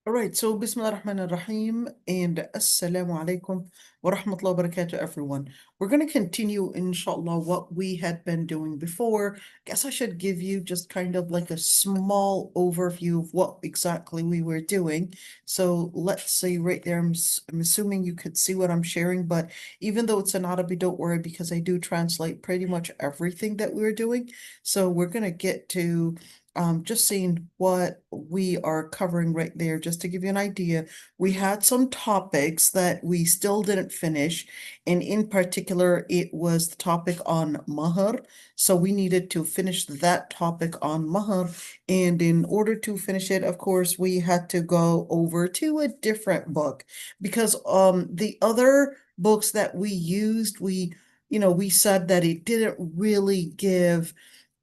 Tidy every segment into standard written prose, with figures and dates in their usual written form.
All right, so Bismillah ar-Rahman ar-Rahim and Assalamu alaikum wa rahmatullahi wa barakatuh, everyone. We're going to continue, inshallah, what we had been doing before. Guess I should give you just kind of like a small overview of what exactly we were doing. So let's say right there, I'm assuming you could see what I'm sharing, but even though it's an Arabic, don't worry because I do translate pretty much everything that we're doing. So we're going to get to just seeing what we are covering right there, just to give you an idea. We had some topics that we still didn't finish, and in particular, it was the topic on mahar. So we needed to finish that topic on mahar, and in order to finish it, of course, we had to go over to a different book because the other books that we used, we said that it didn't really give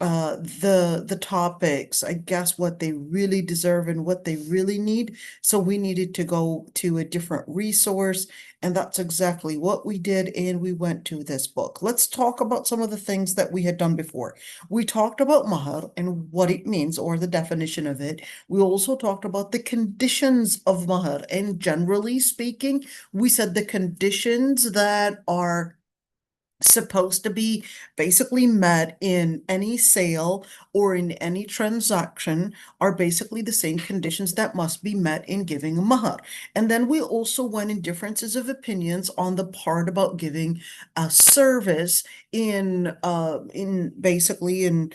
the topics, I guess, what they really deserve and what they really need. So we needed to go to a different resource, and that's exactly what we did. And we went to this book. Let's talk about some of the things that we had done before. We talked about mahar and what it means or the definition of it. We also talked about the conditions of mahar, and generally speaking, we said the conditions that are supposed to be basically met in any sale or in any transaction are basically the same conditions that must be met in giving a mahar. And then we also went in differences of opinions on the part about giving a service in basically in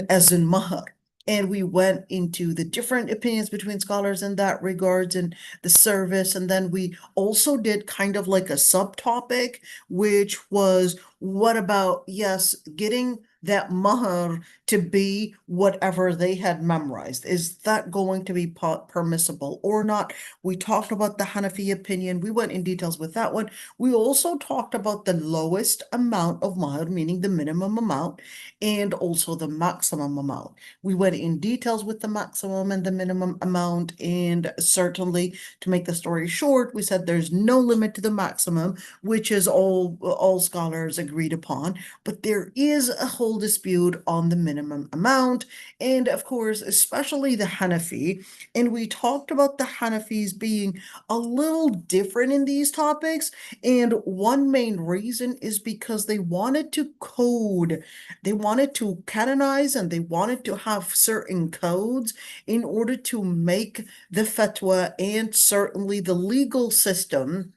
as in mahar. And we went into the different opinions between scholars in that regards and the service. And then we also did kind of like a subtopic, which was what about, yes, getting that mahar to be whatever they had memorized? Is that going to be permissible or not? We talked about the Hanafi opinion. We went in details with that one. We also talked about the lowest amount of mahar, meaning the minimum amount, and also the maximum amount. We went in details with the maximum and the minimum amount, and certainly, to make the story short, we said there's no limit to the maximum, which is all scholars agreed upon, but there is a whole dispute on the minimum amount, and of course, especially the Hanafi, and we talked about the Hanafis being a little different in these topics, and one main reason is because they wanted to code, they wanted to canonize, and they wanted to have certain codes in order to make the fatwa and certainly the legal system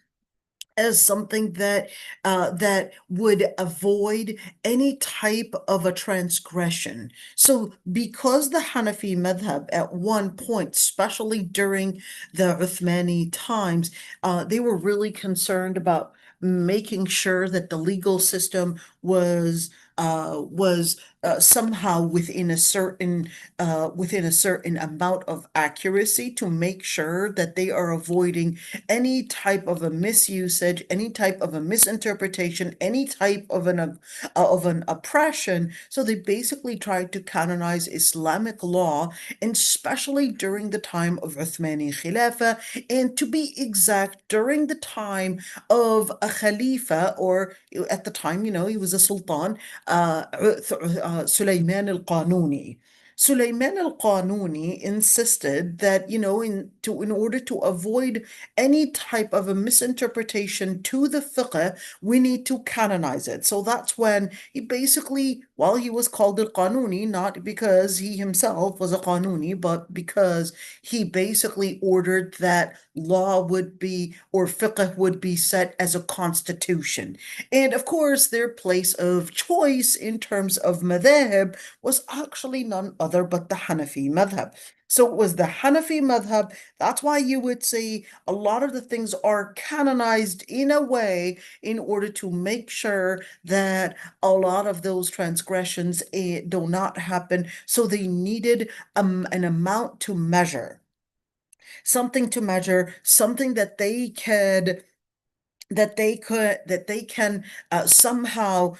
as something that would avoid any type of a transgression. So because the Hanafi madhab at one point, especially during the Uthmani times, they were really concerned about making sure that the legal system was somehow within a certain amount of accuracy to make sure that they are avoiding any type of a misusage, any type of a misinterpretation, any type of an oppression. So they basically tried to canonize Islamic law, and especially during the time of Uthmani Khilafah, and to be exact, during the time of a Khalifa, or at the time, he was a Sultan, Sulaiman al-Qanuni. Sulaiman al-Qanuni insisted that, in order to avoid any type of a misinterpretation to the fiqh, we need to canonize it. So that's when he basically, while he was called al-Qanuni, not because he himself was a Qanuni, but because he basically ordered that law would be, or fiqh would be set as a constitution. And of course, their place of choice in terms of madhab was actually none other but the Hanafi madhab. So it was the Hanafi madhab. That's why you would see a lot of the things are canonized in a way in order to make sure that a lot of those transgressions do not happen. So they needed an amount to measure, something that they could that they can somehow,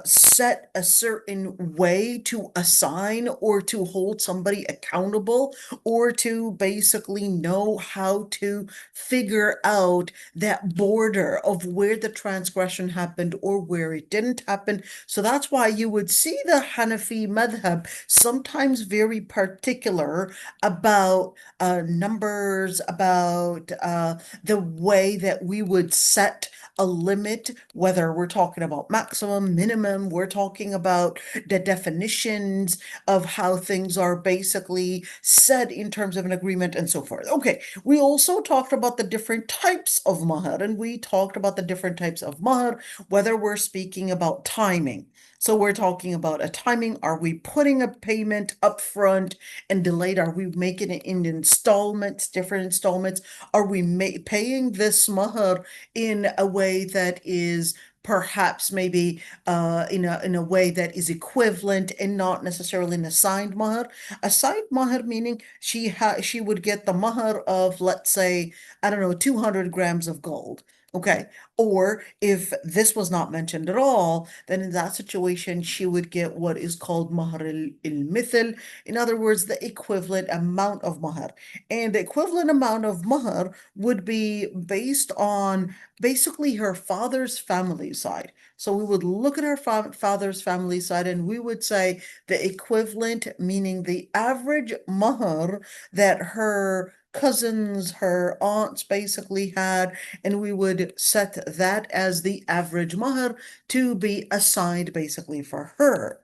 set a certain way to assign or to hold somebody accountable, or to basically know how to figure out that border of where the transgression happened or where it didn't happen. So that's why you would see the Hanafi madhab sometimes very particular about numbers, about the way that we would set a limit, whether we're talking about maximum, minimum, we're talking about the definitions of how things are basically said in terms of an agreement and so forth. Okay, we also talked about the different types of mahar, and we talked about the different types of mahar, whether we're speaking about timing. So we're talking about a timing. Are we putting a payment up front and delayed? Are we making it in installments, different installments? Are we paying this mahar in a way that is perhaps maybe in a way that is equivalent and not necessarily an assigned mahar? Assigned mahar meaning she would get the mahar of, let's say, I don't know, 200 grams of gold. Okay. Or if this was not mentioned at all, then in that situation, she would get what is called mahar al-mithil. In other words, the equivalent amount of mahar. And the equivalent amount of mahar would be based on basically her father's family side. So we would look at her father's family side and we would say the equivalent, meaning the average mahar that her cousins, her aunts basically had, and we would set that as the average mahar to be assigned basically for her.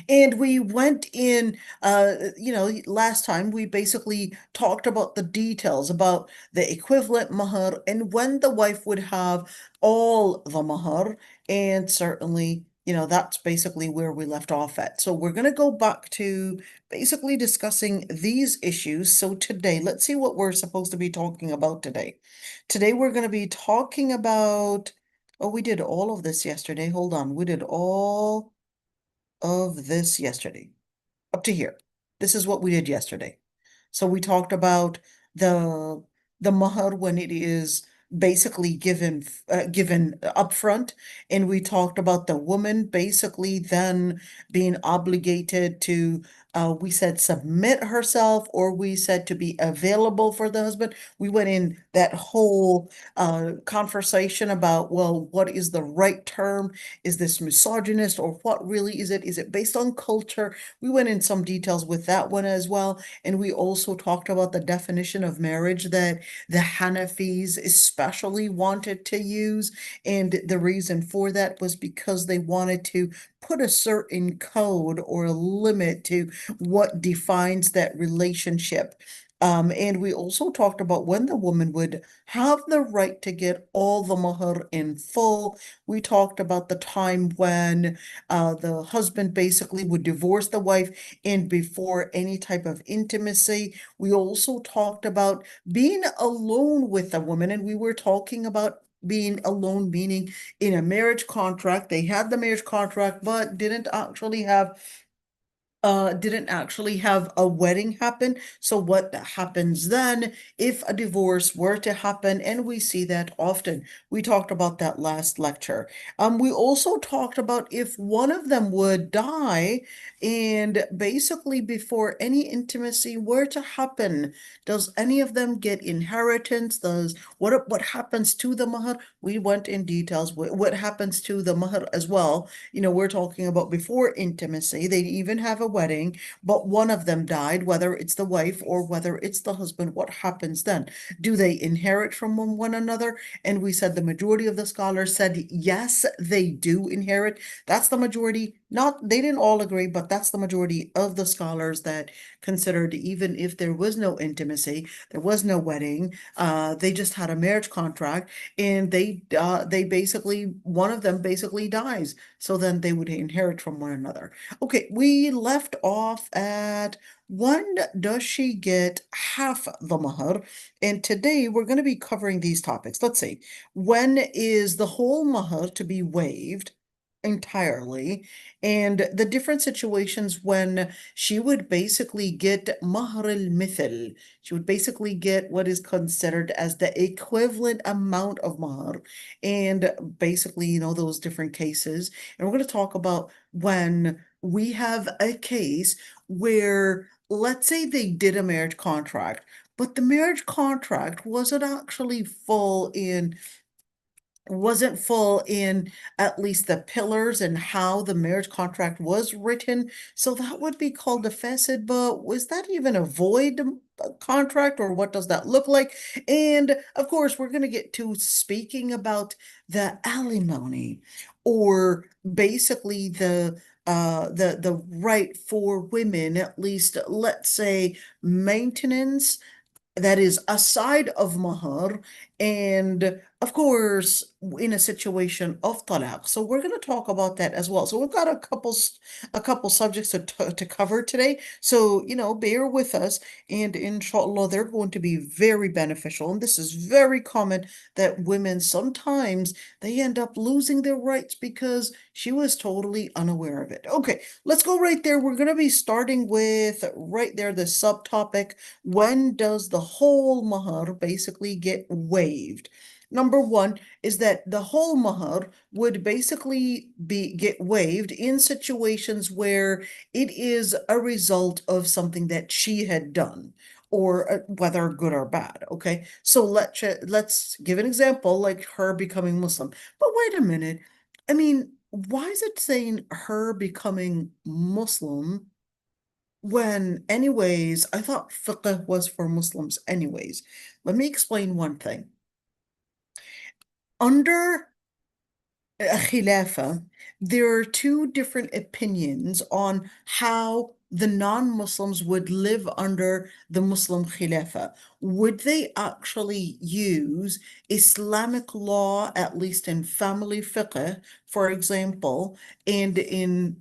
And we went in, last time we basically talked about the details about the equivalent mahar and when the wife would have all the mahar. And certainly, that's basically where we left off at. So we're going to go back to basically discussing these issues. So today, let's see what we're supposed to be talking about today. Today, we're going to be talking about, oh, we did all of this yesterday. Hold on. We did all of this yesterday. Up to here. This is what we did yesterday. So we talked about the the mahar when it is basically given upfront, and we talked about the woman basically then being obligated to we said submit herself, or we said to be available for the husband. We went in that whole conversation about, well, what is the right term? Is this misogynist, or what really is it? Is it based on culture? We went in some details with that one as well. And we also talked about the definition of marriage that the Hanafis especially wanted to use. And the reason for that was because they wanted to put a certain code or a limit to what defines that relationship. And we also talked about when the woman would have the right to get all the mahar in full. We talked about the time when the husband basically would divorce the wife, and before any type of intimacy. We also talked about being alone with a woman, and we were talking about being alone, meaning in a marriage contract. They had the marriage contract, but didn't actually have a wedding happen. So what happens then if a divorce were to happen? And we see that often. We talked about that last lecture. We also talked about if one of them would die, and basically before any intimacy were to happen, does any of them get inheritance? Does what happens to the mahar? We went in details. What happens to the mahar as well? We're talking about before intimacy. They even have a wedding, but one of them died, whether it's the wife or whether it's the husband. What happens then? Do they inherit from one another? And we said the majority of the scholars said yes, they do inherit. That's the majority. Not, they didn't all agree, but that's the majority of the scholars that considered even if there was no intimacy, there was no wedding, they just had a marriage contract, and they basically, one of them basically dies. So then they would inherit from one another. Okay, we left off at when does she get half the mahar? And today we're going to be covering these topics. Let's see. When is the whole mahar to be waived? entirely, and the different situations when she would basically get mahr al-mithal. She would basically get what is considered as the equivalent amount of mahr, and basically, those different cases. And we're going to talk about when we have a case where, let's say they did a marriage contract, but the marriage contract wasn't full in at least the pillars and how the marriage contract was written. So that would be called a facet, but was that even a void contract, or what does that look like? And of course, we're going to get to speaking about the alimony, or basically the right for women, at least let's say maintenance, that is aside of mahar, and of course in a situation of talaq. So we're going to talk about that as well. So we've got a couple subjects to cover today. So bear with us, and inshallah they're going to be very beneficial. And this is very common, that women sometimes they end up losing their rights because she was totally unaware of it. Okay, let's go right there. We're going to be starting with right there the subtopic: when does the whole mahar basically get waived? Number one is that the whole mahar would basically get waived in situations where it is a result of something that she had done, or whether good or bad. Okay, so let's give an example, like her becoming Muslim. But wait a minute, I mean, why is it saying her becoming Muslim when, anyways, I thought fiqh was for Muslims anyways? Let me explain one thing. Under a khilafa, there are two different opinions on how the non-Muslims would live under the Muslim khilafa. Would they actually use Islamic law, at least in family fiqh, for example, and in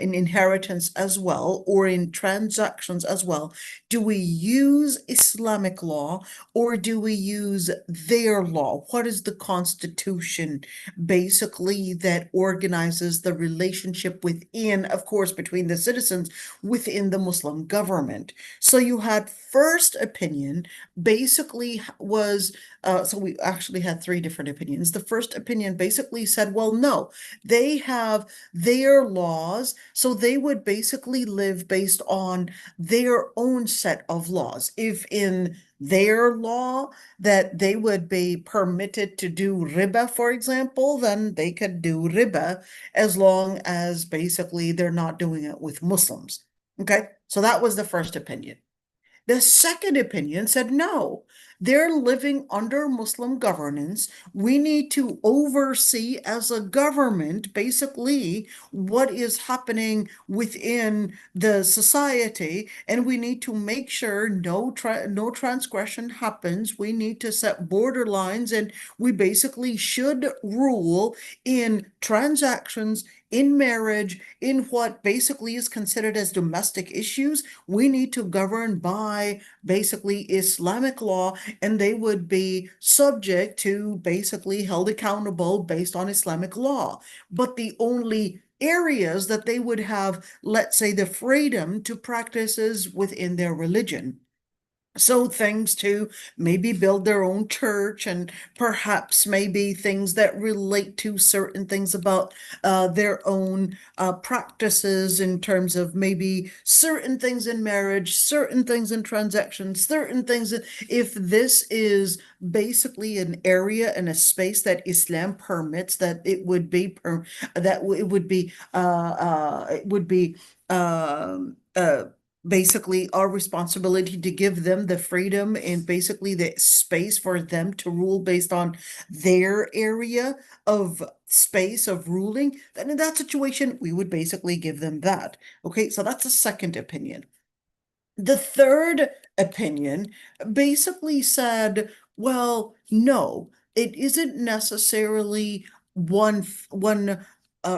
inheritance as well, or in transactions as well? Do we use Islamic law, or do we use their law? What is the constitution basically that organizes the relationship within, of course, between the citizens within the Muslim government? So you had first opinion basically was, so we actually had three different opinions. The first opinion basically said, well, no, they have their laws, so they would basically live based on their own set of laws. If in their law that they would be permitted to do riba, for example, then they could do riba, as long as basically they're not doing it with Muslims. Okay, so that was the first opinion. The second opinion said no, they're living under Muslim governance. We need to oversee as a government basically what is happening within the society, and we need to make sure no transgression happens. We need to set borderlines, and we basically should rule in transactions, in marriage, in what basically is considered as domestic issues. We need to govern by basically Islamic law, and they would be subject to basically held accountable based on Islamic law. But the only areas that they would have, let's say, the freedom to practice is within their religion. So things to maybe build their own church, and perhaps maybe things that relate to certain things about their own practices, in terms of maybe certain things in marriage, certain things in transactions, certain things if this is basically an area and a space that Islam permits, that it would be basically our responsibility to give them the freedom and basically the space for them to rule based on their area of space of ruling. Then in that situation, we would basically give them that. Okay, so that's a second opinion. The third opinion basically said, well, no, it isn't necessarily one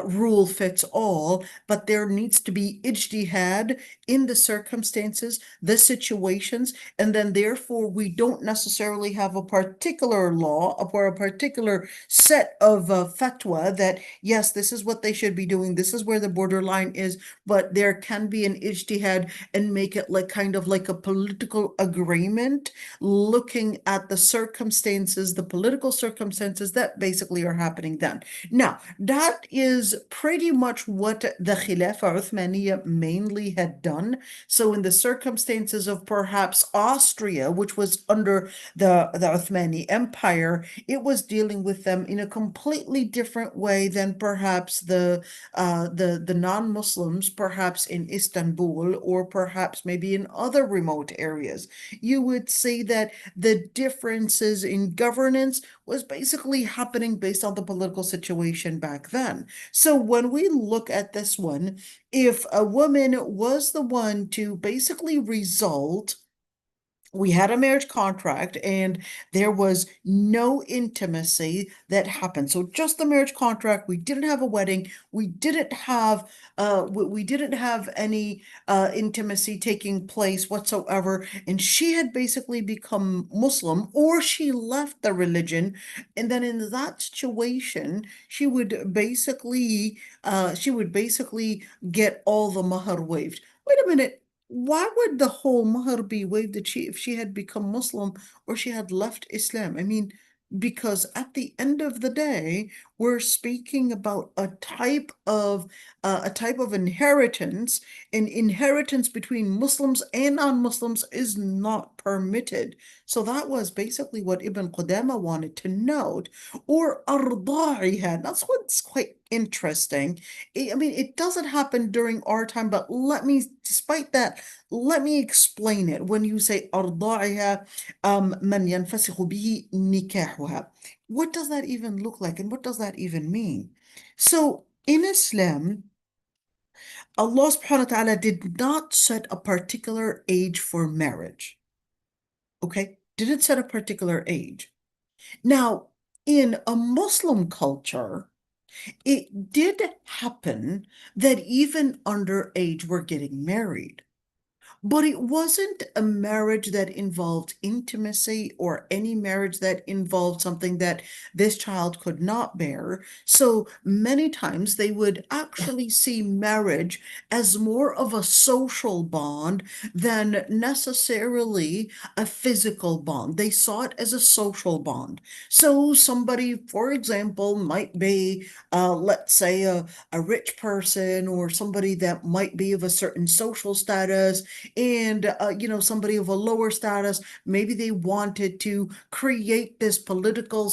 rule fits all, but there needs to be ijtihad in the circumstances, the situations, and then therefore we don't necessarily have a particular law or a particular set of fatwa that yes, this is what they should be doing, this is where the borderline is, but there can be an ijtihad and make it like kind of like a political agreement, looking at the circumstances, the political circumstances that basically are happening then. Now, that is pretty much what the Khilafah Uthmaniyya mainly had done. So in the circumstances of perhaps Austria, which was under the Uthmani Empire, it was dealing with them in a completely different way than perhaps the non-Muslims, perhaps in Istanbul or perhaps maybe in other remote areas. You would see that the differences in governance was basically happening based on the political situation back then. So when we look at this one, if a woman was the one to basically result, we had a marriage contract and there was no intimacy that happened. So just the marriage contract. We didn't have a wedding. We didn't have any intimacy taking place whatsoever. And she had basically become Muslim or she left the religion. And then in that situation, she would basically get all the mahar waived. Wait a minute. Why would the whole mahr be waived if she had become Muslim or she had left Islam? I mean, because at the end of the day, we're speaking about a type of inheritance, and inheritance between Muslims and non-Muslims is not permitted. So that was basically what Ibn Qudama wanted to note. Or arda'iha. That's what's quite interesting. I mean, it doesn't happen during our time, but despite that, let me explain it. When you say أرضاعها من ينفسخ به نكاحها, what does that even look like and what does that even mean? So in Islam, Allah subhanahu wa ta'ala did not set a particular age for marriage. Okay? Didn't set a particular age. Now, in a Muslim culture, it did happen that even underage were getting married. But it wasn't a marriage that involved intimacy or any marriage that involved something that this child could not bear. So many times they would actually see marriage as more of a social bond than necessarily a physical bond. They saw it as a social bond. So somebody, for example, might be, let's say, a rich person or somebody that might be of a certain social status, and somebody of a lower status, maybe they wanted to create this political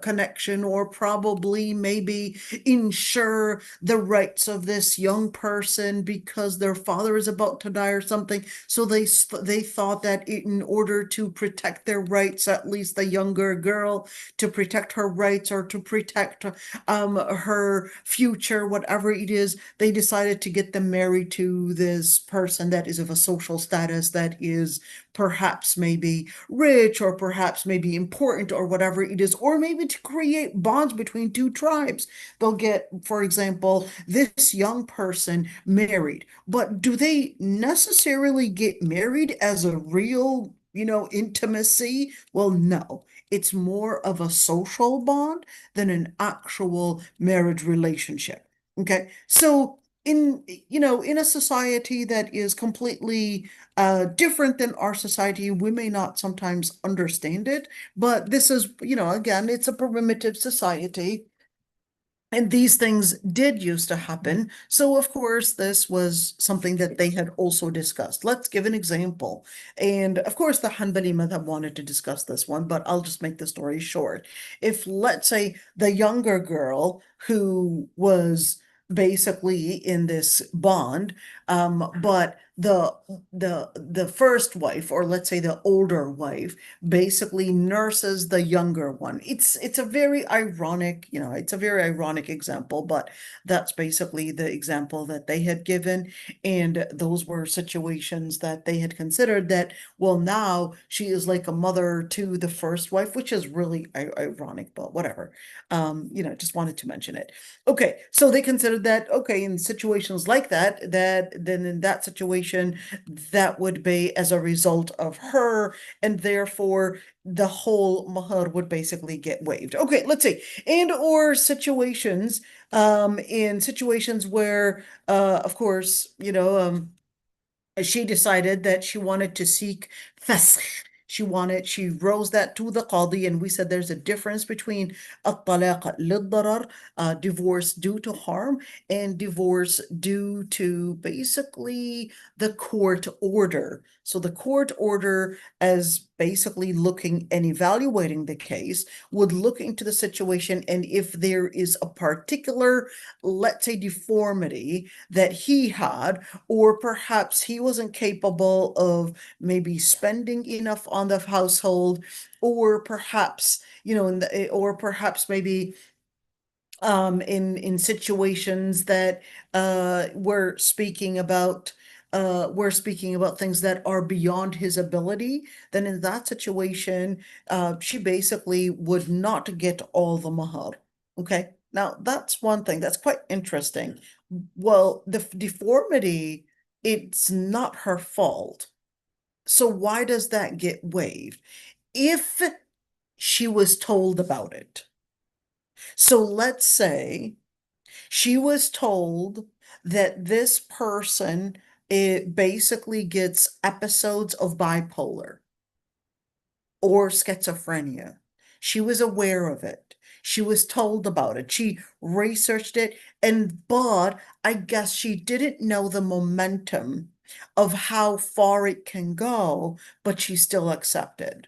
connection, or probably maybe ensure the rights of this young person because their father is about to die or something. So they thought that in order to protect their rights, at least the younger girl, to protect her rights or to protect her future, whatever it is, they decided to get them married to this person that is of a social status that is perhaps maybe rich or perhaps maybe important or whatever it is, or maybe to create bonds between two tribes. They'll get, for example, this young person married, but do they necessarily get married as a real, intimacy? Well, no. It's more of a social bond than an actual marriage relationship. Okay, so in a society that is completely different than our society, we may not sometimes understand it, but this is, again, it's a primitive society. And these things did used to happen. So, of course, this was something that they had also discussed. Let's give an example. And of course, the Hanbali Madhab wanted to discuss this one, but I'll just make the story short. If, let's say, the younger girl who was basically in this bond But the first wife, or let's say the older wife, basically nurses the younger one. It's a very ironic, it's a very ironic example, but that's basically the example that they had given. And those were situations that they had considered that, well, now she is like a mother to the first wife, which is really ironic, but whatever. Just wanted to mention it. Okay, so they considered that, okay, in situations like that, then in that situation, that would be as a result of her, and therefore the whole mahar would basically get waived. Okay, let's see. And or situations, in situations where, of course, she decided that she wanted to seek fasakh. She rose that to the qadi, and we said there's a difference between الطلاق للضرر, divorce due to harm, and divorce due to basically the court order. So the court order, as basically looking and evaluating the case, would look into the situation, and if there is a particular, let's say, deformity that he had, or perhaps he wasn't capable of maybe spending enough on the household, or perhaps, or perhaps maybe in situations that we're speaking about things that are beyond his ability, then in that situation, she basically would not get all the mahar. Okay, now that's one thing that's quite interesting. Well, the deformity, it's not her fault. So why does that get waived? If she was told about it. So let's say she was told that this person, it basically gets episodes of bipolar or schizophrenia. She was aware of it. She was told about it. She researched it, but I guess she didn't know the momentum of how far it can go, but she still accepted.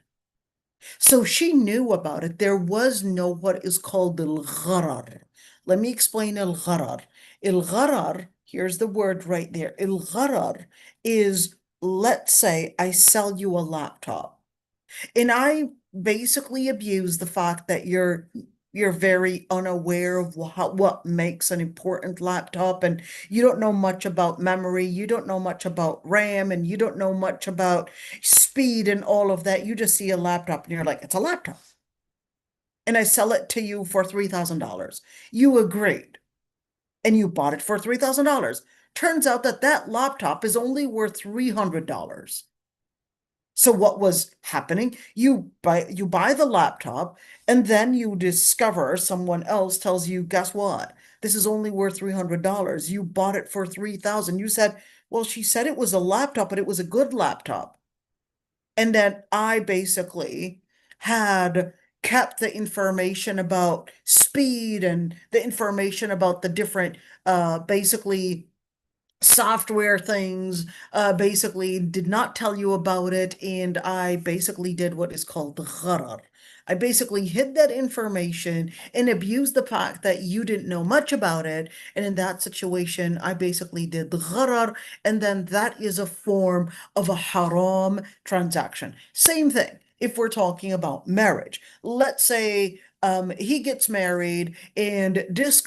So she knew about it. There was no what is called al-gharar. Let me explain al-gharar. Al-gharar, here's the word right there. Al-gharar is, let's say I sell you a laptop. And I basically abuse the fact that you're very unaware of what makes an important laptop, and you don't know much about memory, you don't know much about RAM, and you don't know much about speed and all of that. You just see a laptop and you're like, it's a laptop. And I sell it to you for $3,000. You agreed and you bought it for $3,000. Turns out that that laptop is only worth $300. So what was happening? You buy the laptop, and then you discover someone else tells you, guess what? This is only worth $300. You bought it for 3,000. You said, well, she said it was a laptop, but it was a good laptop. And then I basically had kept the information about speed and the information about the different basically software things, basically did not tell you about it, and I basically did what is called the gharar. I basically hid that information and abused the fact that you didn't know much about it, and in that situation, I basically did the gharar, and then that is a form of a haram transaction. Same thing if we're talking about marriage. Let's say he gets married and does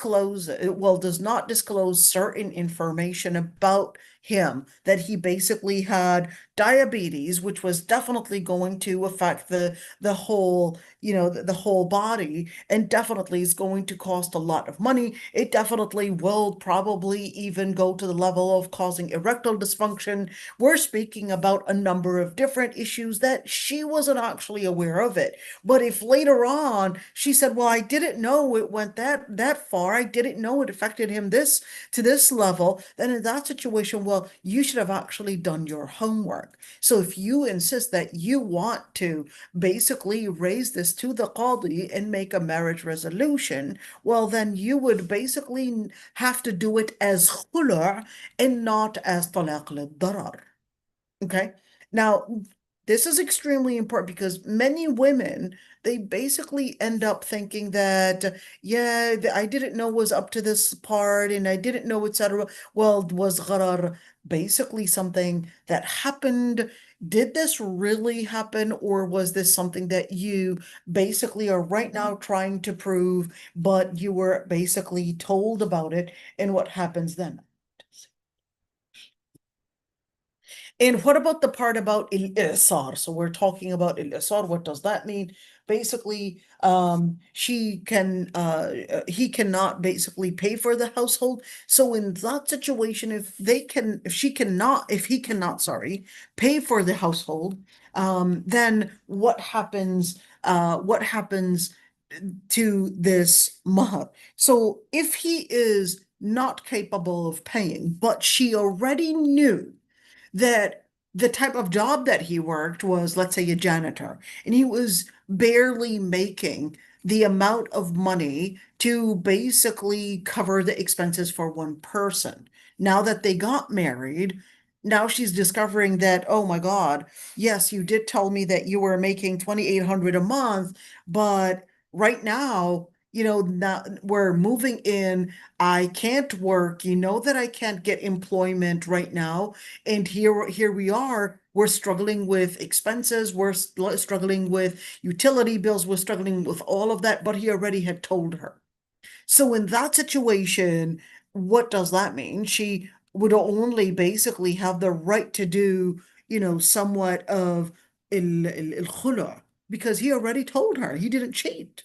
not disclose certain information about him, that he basically had diabetes, which was definitely going to affect the whole, the whole body, and definitely is going to cost a lot of money. It definitely will probably even go to the level of causing erectile dysfunction. We're speaking about a number of different issues that she wasn't actually aware of it. But if later on she said, well, I didn't know it went that far, I didn't know it affected him this to this level, then in that situation, well, you should have actually done your homework. So if you insist that you want to basically raise this to the qadi and make a marriage resolution, well, then you would basically have to do it as khulu' and not as talaq lid-darar. Okay? Now, This is extremely important because many women, they basically end up thinking that, yeah, I didn't know was up to this part and I didn't know, etc. Well, was gharar basically something that happened? Did this really happen, or was this something that you basically are right now trying to prove, but you were basically told about it, and what happens then? And what about the part about al-isar? So we're talking about al-isar. What does that mean? Basically, he cannot basically pay for the household. So in that situation, if he cannot, sorry, pay for the household, then what happens to this mahar? So if he is not capable of paying, but she already knew that the type of job that he worked was, let's say, a janitor, and he was barely making the amount of money to basically cover the expenses for one person. Now that they got married, now she's discovering that, oh my God, yes, you did tell me that you were making 2,800 a month, but right now, now we're moving in. I can't work. You know that I can't get employment right now. And here we are. We're struggling with expenses. We're struggling with utility bills. We're struggling with all of that. But he already had told her. So in that situation, what does that mean? She would only basically have the right to do, somewhat of khula, because he already told her. He didn't cheat.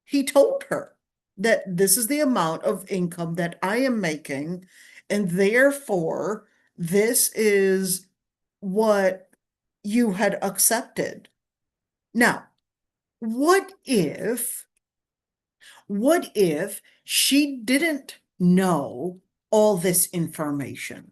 He told her that this is the amount of income that I am making, and therefore this is what you had accepted. Now, what if, what if she didn't know all this information?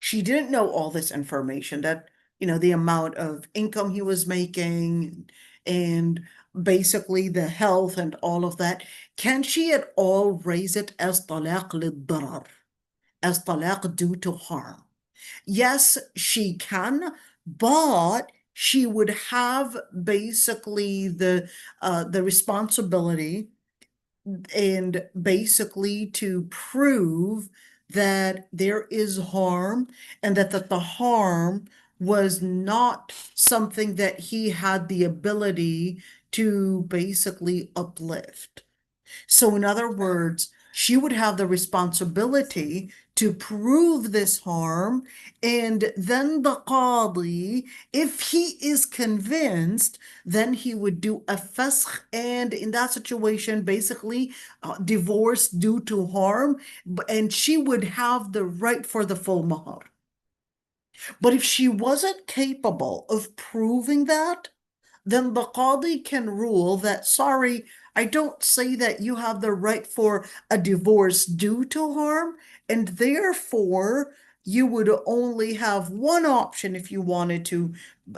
She didn't know all this information that, the amount of income he was making and basically the health and all of that. Can she at all raise it as talaq lid-darar, as talaq due to harm? Yes, she can, but she would have basically the responsibility and basically to prove that there is harm, and that the harm was not something that he had the ability to basically uplift. So in other words, she would have the responsibility to prove this harm, and then the qadi, if he is convinced, then he would do a fasakh, and in that situation, basically divorce due to harm, and she would have the right for the full mahar. But if she wasn't capable of proving that, then the qadi can rule that, sorry, I don't say that you have the right for a divorce due to harm, and therefore you would only have one option if you wanted to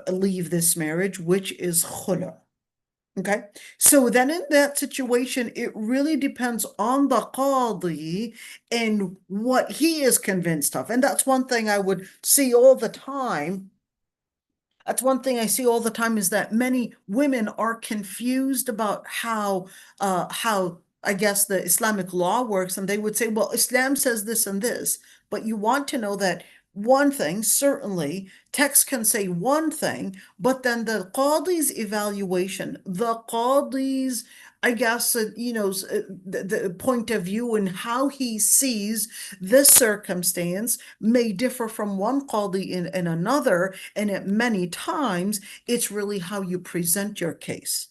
leave this marriage, which is khula. Okay, so then in that situation, it really depends on the qadi and what he is convinced of. And that's one thing I would see all the time. That's one thing I see all the time, is that many women are confused about how I guess the Islamic law works, and they would say, well, Islam says this and this, but you want to know that one thing, certainly, text can say one thing, but then the Qadi's evaluation, the Qadi's, I guess, the point of view and how he sees this circumstance may differ from one Qadi in another, and at many times, it's really how you present your case.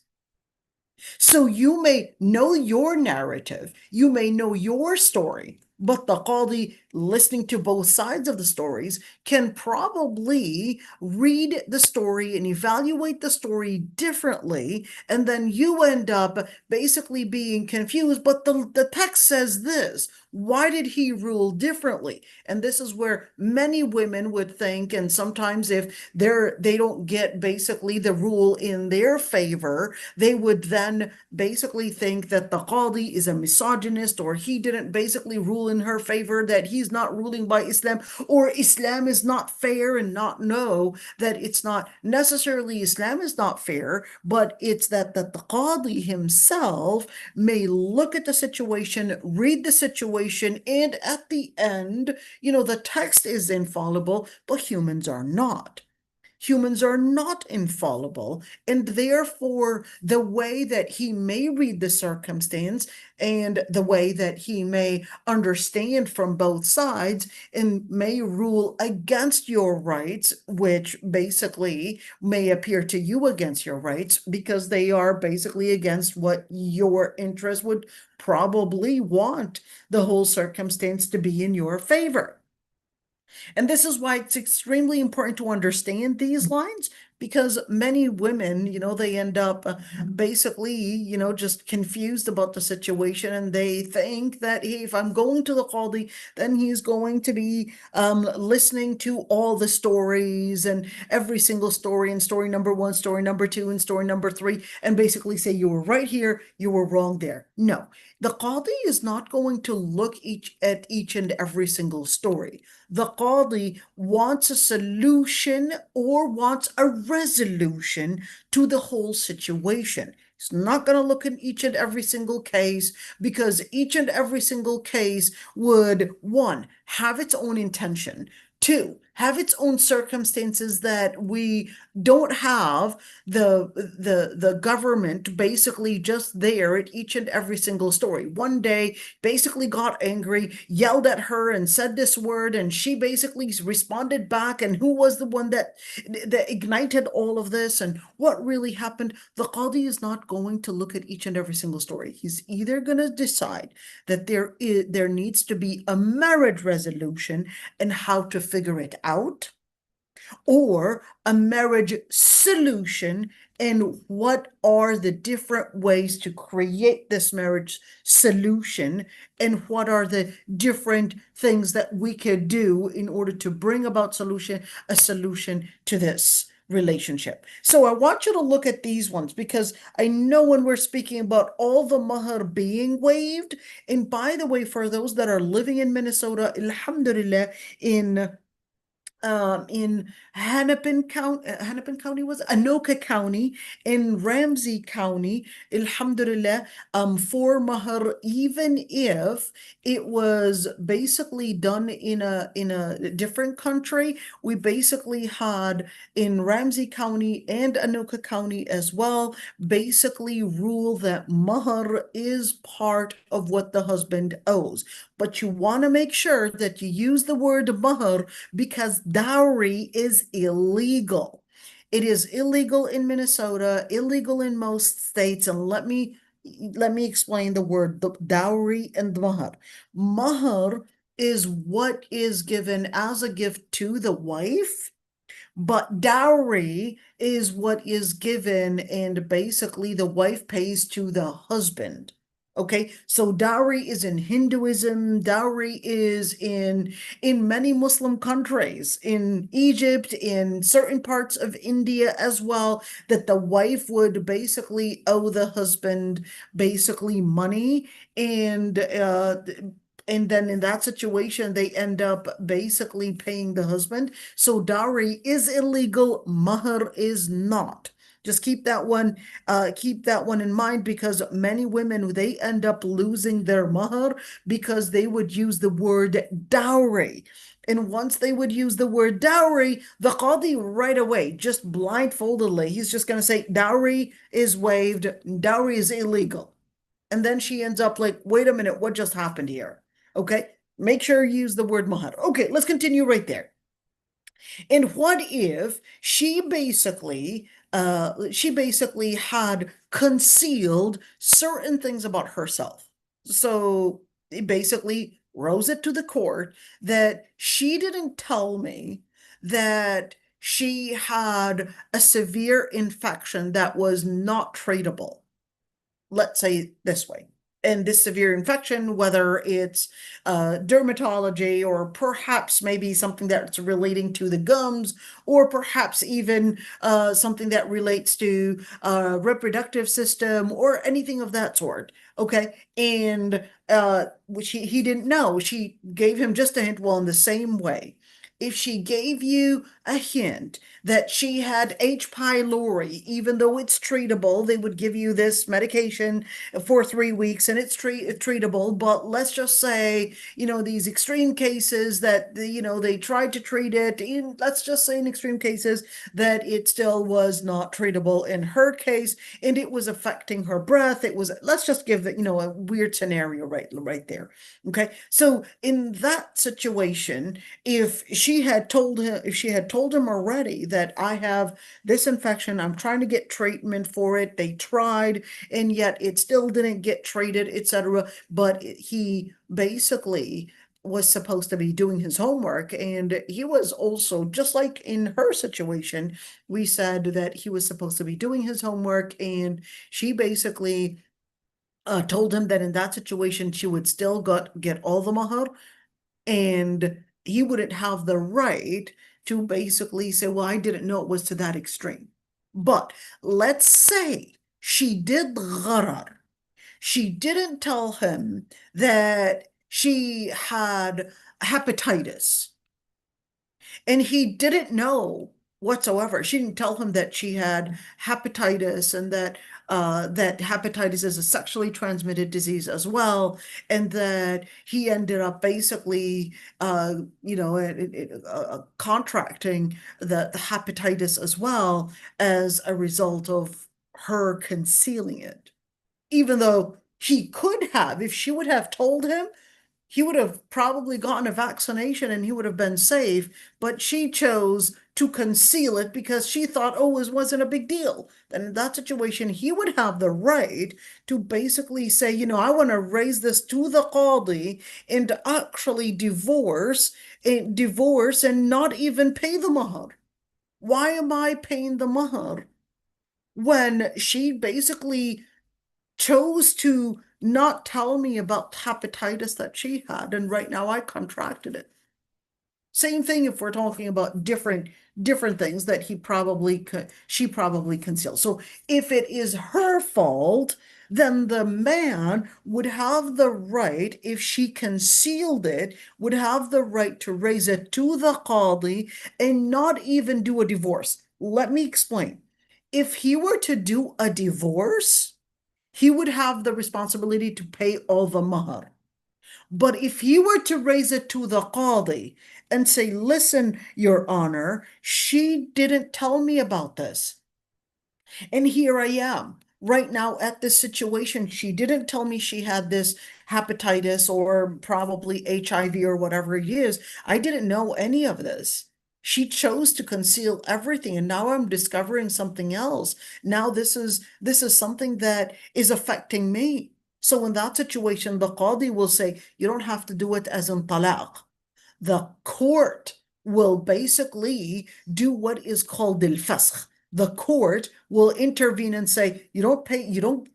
So you may know your narrative, you may know your story, but the qadi, listening to both sides of the stories, can probably read the story and evaluate the story differently, and then you end up basically being confused. But the text says this. Why did he rule differently? And this is where many women would think, and sometimes if they don't get basically the rule in their favor, they would then basically think that the Qadi is a misogynist, or he didn't basically rule in her favor, that he's not ruling by Islam, or Islam is not fair, and not know that it's not necessarily Islam is not fair, but it's that the Qadi himself may look at the situation, read the situation, and at the end, the text is infallible, but humans are not. Humans are not infallible, and therefore the way that he may read the circumstance and the way that he may understand from both sides and may rule against your rights, which basically may appear to you against your rights because they are basically against what your interest would probably want the whole circumstance to be in your favor. And this is why it's extremely important to understand these lines, because many women, they end up basically, just confused about the situation, and they think that, hey, if I'm going to the Qadi, then he's going to be listening to all the stories and every single story, and story number one, story number two, and story number three, and basically say, you were right here, you were wrong there. No, the Qadi is not going to look at each and every single story. The Qadi wants a solution or wants a resolution to the whole situation. He's not going to look at each and every single case, because each and every single case would, one, have its own intention, two, have its own circumstances that we don't have the government basically just there at each and every single story. One day basically got angry, yelled at her and said this word, and she basically responded back, and who was the one that ignited all of this and what really happened? The Qadi is not going to look at each and every single story. He's either going to decide that there needs to be a marriage resolution and how to figure it out, or a marriage solution and what are the different ways to create this marriage solution, and what are the different things that we could do in order to bring about a solution to this relationship. So I want you to look at these ones, because I know when we're speaking about all the mahar being waived, and by the way, for those that are living in Minnesota, alhamdulillah, in Hennepin County, was it? Anoka County, in Ramsey County, alhamdulillah, for mahar, even if it was basically done in a different country, we basically had in Ramsey County and Anoka County as well, basically rule that mahar is part of what the husband owes. But you want to make sure that you use the word mahar, because dowry is illegal. It is illegal in Minnesota, illegal in most states. And let me explain the word, the dowry and mahar. Mahar is what is given as a gift to the wife, but dowry is what is given and basically the wife pays to the husband. Okay, so dowry is in Hinduism, dowry is in many Muslim countries, in Egypt, in certain parts of India as well, that the wife would basically owe the husband basically money, and then in that situation, they end up basically paying the husband. So dowry is illegal, mahar is not. Just keep that one in mind, because many women, they end up losing their mahar because they would use the word dowry. And once they would use the word dowry, the Qadi right away, just blindfoldedly, he's just going to say dowry is waived, dowry is illegal. And then she ends up like, wait a minute, what just happened here? Okay, make sure you use the word mahar. Okay, let's continue right there. And what if she basically had concealed certain things about herself? So it basically rose it to the court that she didn't tell me that she had a severe infection that was not treatable. Let's say it this way. and this severe infection, whether it's dermatology or perhaps maybe something that's relating to the gums, or perhaps even something that relates to reproductive system or anything of that sort. Okay. And which he didn't know. She gave him just a hint. Well, in the same way, if she gave you a hint that she had H. pylori, even though it's treatable, they would give you this medication for 3 weeks and it's treatable. But let's just say, these extreme cases that, they tried to treat it, let's just say in extreme cases that it still was not treatable in her case, and it was affecting her breath. Let's just give that, a weird scenario right there. Okay. So in that situation, if she had told him already that I have this infection, I'm trying to get treatment for it, they tried, and yet it still didn't get treated, etc. But he basically was supposed to be doing his homework, and he was also, just like in her situation, we said that he was supposed to be doing his homework, and she basically told him that in that situation she would still get all the mahar, and he wouldn't have the right to basically say, well, I didn't know it was to that extreme. But let's say she did gharar. She didn't tell him that she had hepatitis, and he didn't know whatsoever. She didn't tell him that she had hepatitis, and that hepatitis is a sexually transmitted disease as well, and that he ended up basically, contracting the hepatitis as well as a result of her concealing it. Even though he could have, if she would have told him, he would have probably gotten a vaccination and he would have been safe, but she chose to conceal it because she thought, oh, it wasn't a big deal. Then in that situation, he would have the right to basically say, I want to raise this to the qadi and actually divorce and not even pay the mahar. Why am I paying the mahar when she basically chose to not tell me about hepatitis that she had, and right now I contracted it? Same thing if we're talking about different things that she probably concealed. So if it is her fault, then the man would have the right, if she concealed it, would have the right to raise it to the qadi and not even do a divorce. Let me explain. If he were to do a divorce, he would have the responsibility to pay all the mahar. But if he were to raise it to the qadi and say, listen, Your Honor, she didn't tell me about this, and here I am right now at this situation. She didn't tell me she had this hepatitis or probably HIV or whatever it is. I didn't know any of this. She chose to conceal everything, and now I'm discovering something else. Now this is something that is affecting me. So in that situation, the qadi will say, you don't have to do it as in talaq. The court will basically do what is called al-fasakh. The court will intervene and say, you don't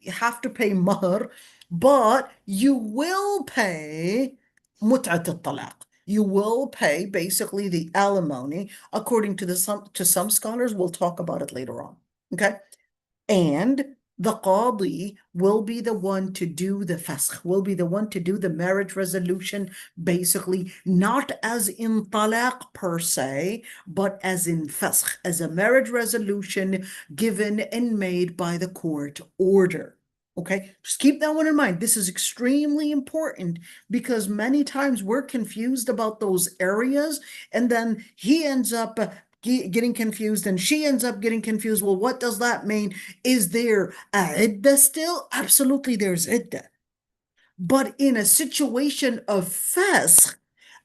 have to pay mahr, but you will pay mut'at al-talaq. You will pay basically the alimony according to some scholars. We'll talk about it later on. Okay. And the qadi will be the one to do the fasakh, will be the one to do the marriage resolution, basically not as in talaq per se, but as in fasakh, as a marriage resolution given and made by the court order. Okay, just keep that one in mind. This is extremely important because many times we're confused about those areas, and then he ends up getting confused and she ends up getting confused. Well, what does that mean? Is there a iddah still? Absolutely, there's iddah. But in a situation of fasakh,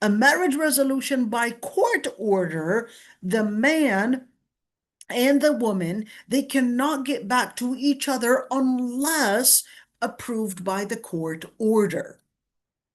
a marriage resolution by court order, the man and the woman, they cannot get back to each other unless approved by the court order.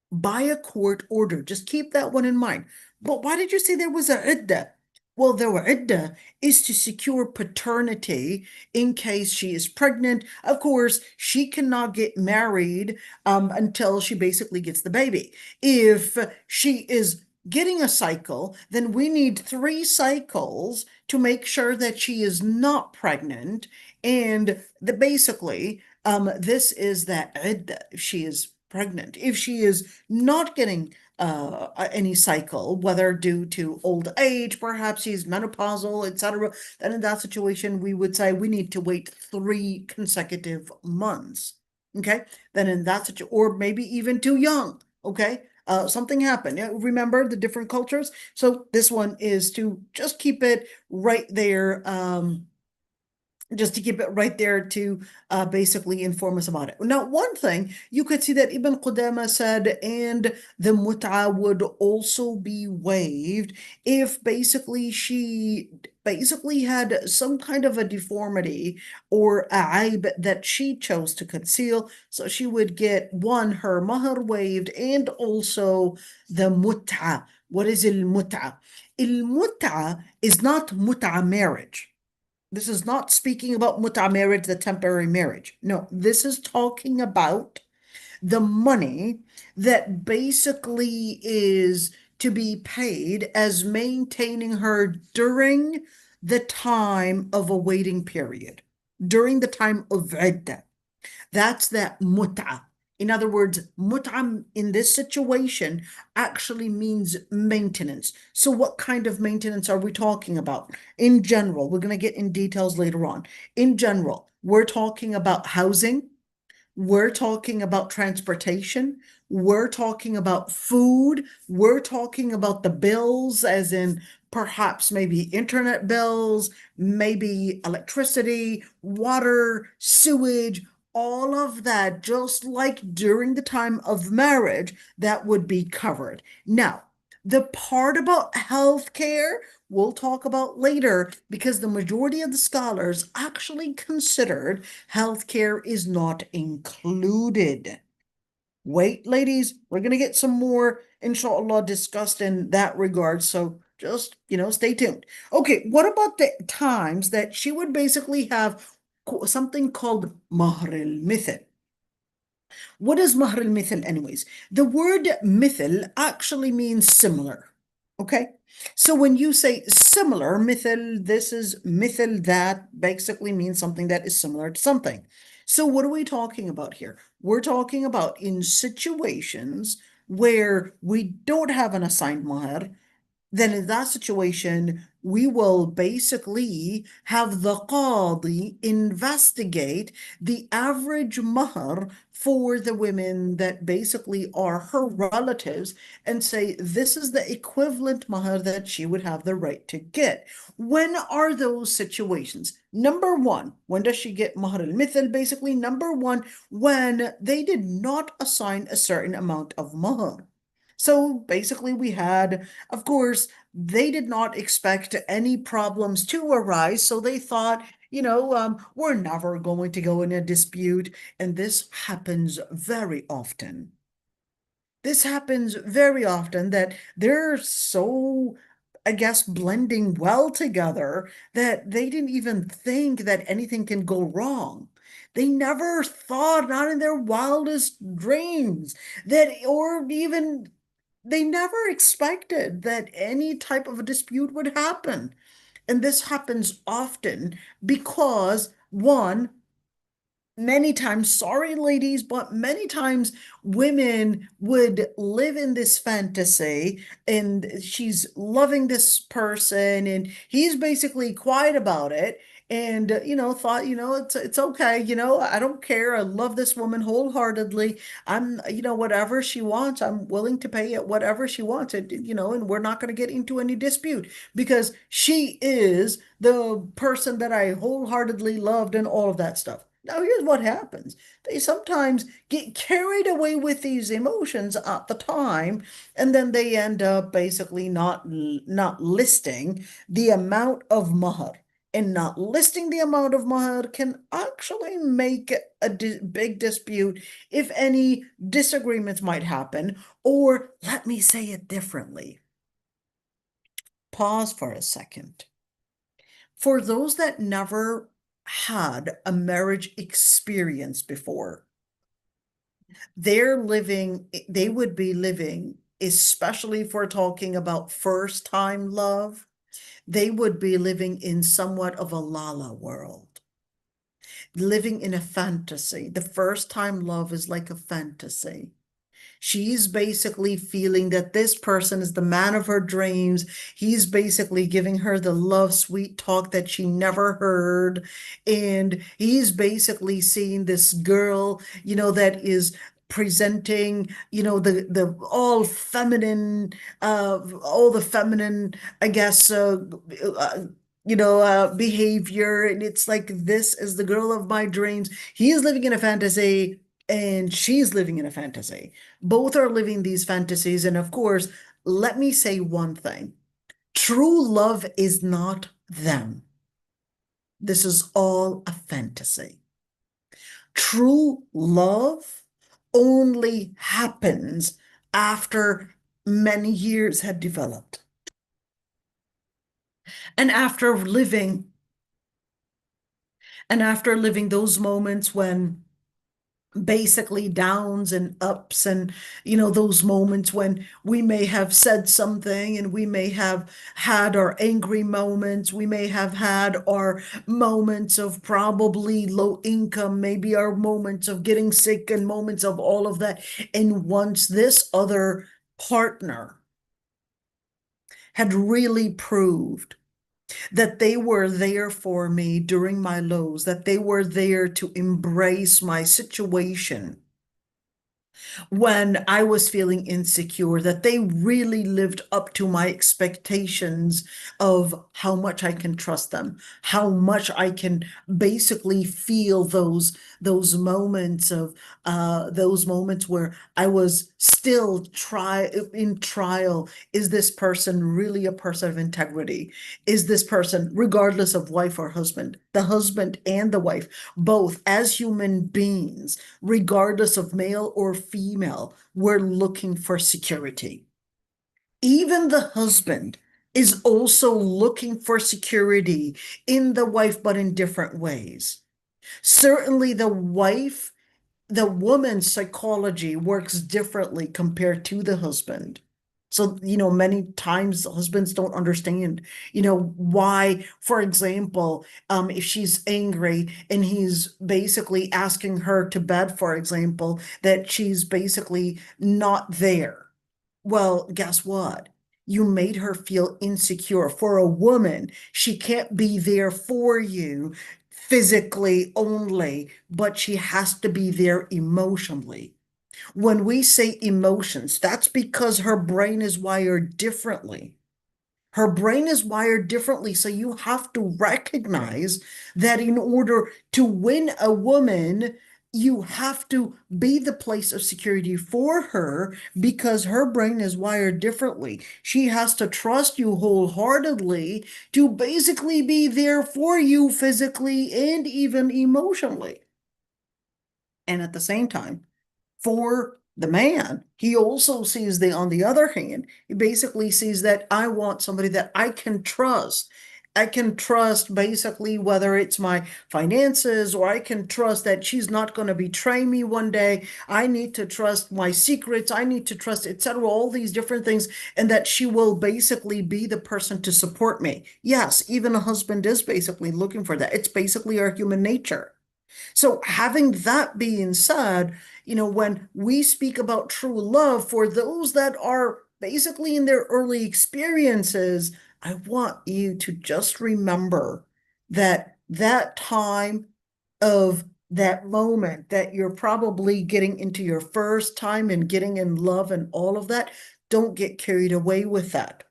By a court order. Just keep that one in mind. But why did you say there was a iddah? Well, the iddah is to secure paternity in case she is pregnant. Of course, she cannot get married until she basically gets the baby. If she is getting a cycle, then we need 3 cycles to make sure that she is not pregnant. And basically, this is that iddah if she is pregnant. If she is not getting any cycle, whether due to old age, perhaps she's menopausal, etc., then in that situation, we would say we need to wait 3 consecutive months. Okay, then in that situation, or maybe even too young. Okay, something happened. Remember the different cultures? So this one is to just keep it right there. Just to keep it right there to basically inform us about it. Now, one thing you could see that Ibn Qudama said, and the mut'a would also be waived if basically she basically had some kind of a deformity or a aib that she chose to conceal. So she would get one, her mahr waived, and also the mut'a. What is al-mut'a? Al-mut'a is not mut'a marriage. This is not speaking about muta marriage, the temporary marriage. No, this is talking about the money that basically is to be paid as maintaining her during the time of a waiting period, during the time of iddah. That's that mut'a. In other words, mut'a in this situation actually means maintenance. So what kind of maintenance are we talking about? In general, we're going to get in details later on. In general, we're talking about housing. We're talking about transportation. We're talking about food. We're talking about the bills, as in perhaps maybe internet bills, maybe electricity, water, sewage, all of that, just like during the time of marriage, that would be covered. Now, the part about healthcare, we'll talk about later because the majority of the scholars actually considered healthcare is not included. Wait, ladies, we're going to get some more, inshallah, discussed in that regard. So just, stay tuned. Okay, what about the times that she would basically have something called mahr al-mithal? What is mahr al-mithal anyways? The word mithal actually means similar. Okay? So when you say similar, mithal, this is mithal, that basically means something that is similar to something. So what are we talking about here? We're talking about in situations where we don't have an assigned mahr, then in that situation, we will basically have the qadi investigate the average mahr for the women that basically are her relatives and say this is the equivalent mahr that she would have the right to get. When are those situations? Number one, when does she get mahr al-mithal? Basically, number one, when they did not assign a certain amount of mahr. So basically, we had, of course, they did not expect any problems to arise. So they thought, we're never going to go in a dispute. And this happens very often. This happens very often that they're so, I guess, blending well together that they didn't even think that anything can go wrong. They never thought, not in their wildest dreams, that, or even they never expected that any type of a dispute would happen. And this happens often because, one, many times, sorry, ladies, but many times women would live in this fantasy and she's loving this person and he's basically quiet about it and thought it's okay, I don't care, I love this woman wholeheartedly, I'm whatever she wants, I'm willing to pay it whatever she wants, and we're not going to get into any dispute because she is the person that I wholeheartedly loved and all of that stuff. Now, here's what happens. They sometimes get carried away with these emotions at the time, and then they end up basically not listing the amount of mahr. And not listing the amount of mahr can actually make a big dispute if any disagreements might happen. Or let me say it differently. pause for a second. For those that never had a marriage experience before, they would be living, especially if we're talking about first time love, they would be living in somewhat of a la-la world, living in a fantasy. The first time love is like a fantasy. She's basically feeling that this person is the man of her dreams. He's basically giving her the love sweet talk that she never heard. And he's basically seeing this girl, that is presenting, all the feminine, I guess, uh, behavior. And it's like, this is the girl of my dreams. He is living in a fantasy and she's living in a fantasy. Both are living these fantasies. And of course, let me say one thing. True love is not them. This is all a fantasy. True love only happens after many years had developed. And after living those moments when basically downs and ups, and those moments when we may have said something and we may have had our angry moments, we may have had our moments of probably low income, maybe our moments of getting sick and moments of all of that. And once this other partner had really proved that they were there for me during my lows, that they were there to embrace my situation when I was feeling insecure, that they really lived up to my expectations of how much I can trust them, how much I can basically feel those moments of those moments where I was still in trial. Is this person really a person of integrity? Is this person, regardless of wife or husband, the husband and the wife, both as human beings, regardless of male or female, we're looking for security. Even the husband is also looking for security in the wife, but in different ways. Certainly the woman's psychology works differently compared to the husband. So, many times husbands don't understand, why, for example, if she's angry and he's basically asking her to bed, for example, that she's basically not there. Well, guess what? You made her feel insecure. For a woman, she can't be there for you physically only, but she has to be there emotionally. When we say emotions, that's because her brain is wired differently. Her brain is wired differently. So you have to recognize that in order to win a woman, you have to be the place of security for her because her brain is wired differently. She has to trust you wholeheartedly to basically be there for you physically and even emotionally. And at the same time, for the man, he also sees on the other hand, he basically sees that I want somebody that I can trust. I can trust basically whether it's my finances, or I can trust that she's not going to betray me one day. I need to trust my secrets. I need to trust, etc., all these different things, and that she will basically be the person to support me. Yes, even a husband is basically looking for that. It's basically our human nature. So having that being said, when we speak about true love for those that are basically in their early experiences, I want you to just remember that time of that moment that you're probably getting into your first time and getting in love and all of that, don't get carried away with that.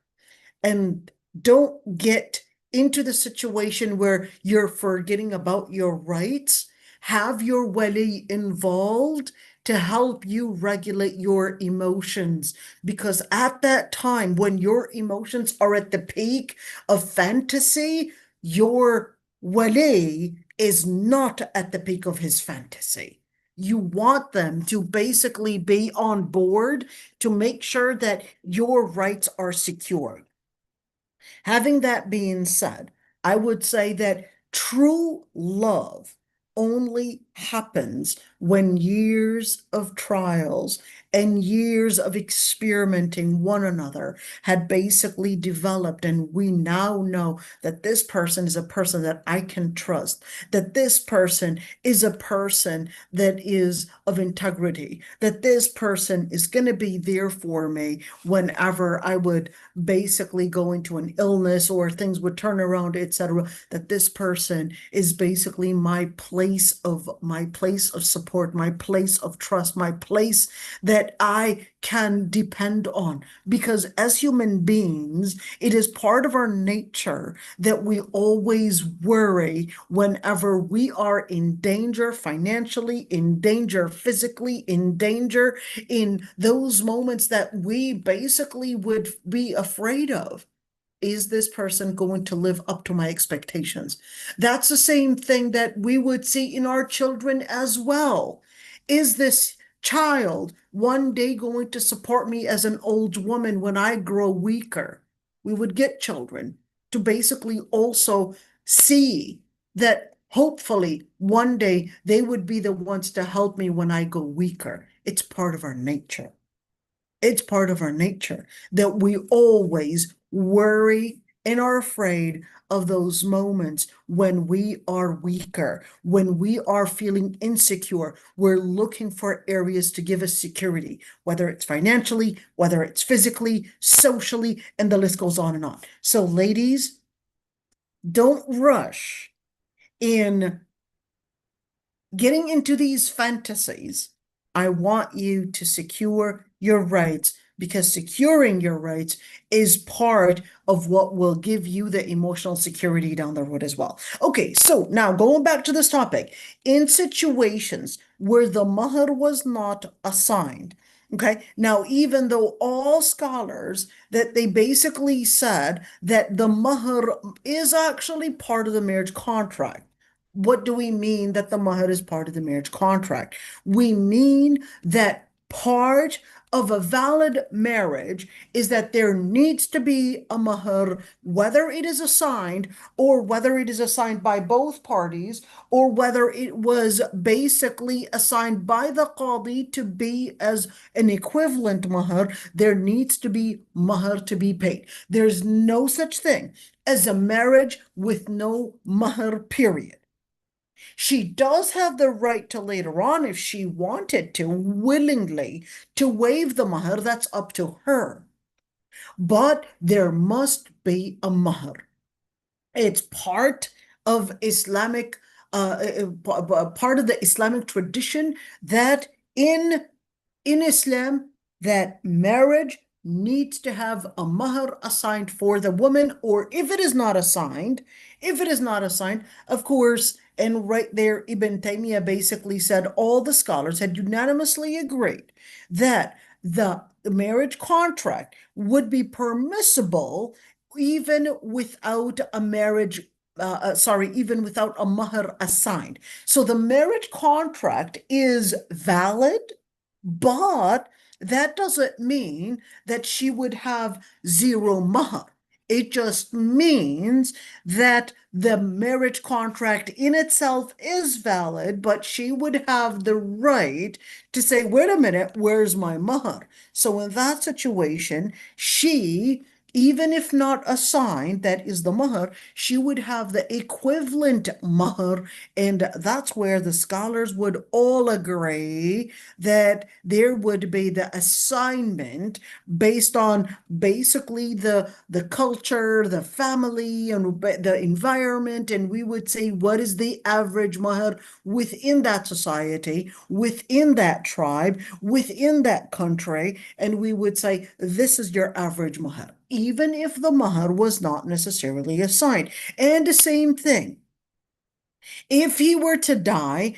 And don't get into the situation where you're forgetting about your rights. Have your wali involved to help you regulate your emotions, because at that time when your emotions are at the peak of fantasy, your wali is not at the peak of his fantasy. You want them to basically be on board to make sure that your rights are secured. Having that being said, I would say that true love only happens when years of trials and years of experimenting one another had basically developed, and we now know that this person is a person that I can trust, that this person is a person that is of integrity, that this person is going to be there for me whenever I would basically go into an illness or things would turn around, etc., that this person is basically my place of support, my place of trust, my place that I can depend on. Because as human beings, it is part of our nature that we always worry whenever we are in danger financially, in danger physically, in danger in those moments that we basically would be afraid of. Is this person going to live up to my expectations? That's the same thing that we would see in our children as well. Is this child one day going to support me as an old woman when I grow weaker? We would get children to basically also see that hopefully one day they would be the ones to help me when I go weaker. It's part of our nature. It's part of our nature that we always worry and are afraid of those moments when we are weaker, when we are feeling insecure. We're looking for areas to give us security, whether it's financially, whether it's physically, socially, and the list goes on and on. So, ladies, don't rush in getting into these fantasies. I want you to secure your rights, because securing your rights is part of what will give you the emotional security down the road as well. Okay, so now going back to this topic, in situations where the mahr was not assigned, okay, now even though all scholars that they basically said that the mahr is actually part of the marriage contract. What do we mean that the mahr is part of the marriage contract? We mean that part of a valid marriage is that there needs to be a mahr, whether it is assigned or whether it is assigned by both parties, or whether it was basically assigned by the qadi to be as an equivalent mahr. There needs to be mahr to be paid. There's no such thing as a marriage with no mahr, period. She does have the right to later on, if she wanted to, willingly to waive the mahr. That's up to her. But there must be a mahr. It's part of Islamic, part of the Islamic tradition that in Islam, that marriage needs to have a mahr assigned for the woman, or if it is not assigned, of course, and right there, Ibn Taymiyyah basically said all the scholars had unanimously agreed that the marriage contract would be permissible even without a marriage even without a mahr assigned. So the marriage contract is valid, but that doesn't mean that she would have zero mahr. It just means that the marriage contract in itself is valid, but she would have the right to say, wait a minute, where's my mahr? So in that situation, she, even if not assigned, that is the mahr, she would have the equivalent mahr. And that's where the scholars would all agree that there would be the assignment based on basically the culture, the family, and the environment. And we would say, what is the average mahr within that society, within that tribe, within that country? And we would say, this is your average mahr, even if the mahr was not necessarily assigned. And the same thing, if he were to die,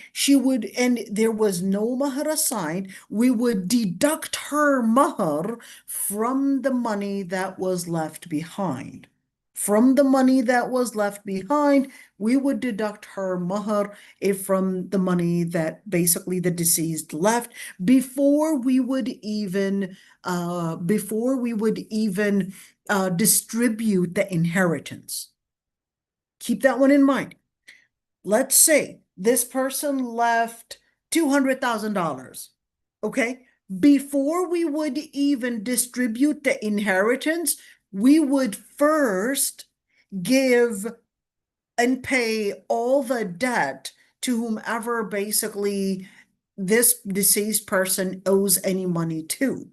and there was no mahr assigned, we would deduct her mahr from the money that was left behind. From the money that was left behind, we would deduct her mahr from the money that basically the deceased left before we would even distribute the inheritance. Keep that one in mind. Let's say this person left $200,000. Okay. Before we would even distribute the inheritance, we would first give and pay all the debt to whomever basically this deceased person owes any money to.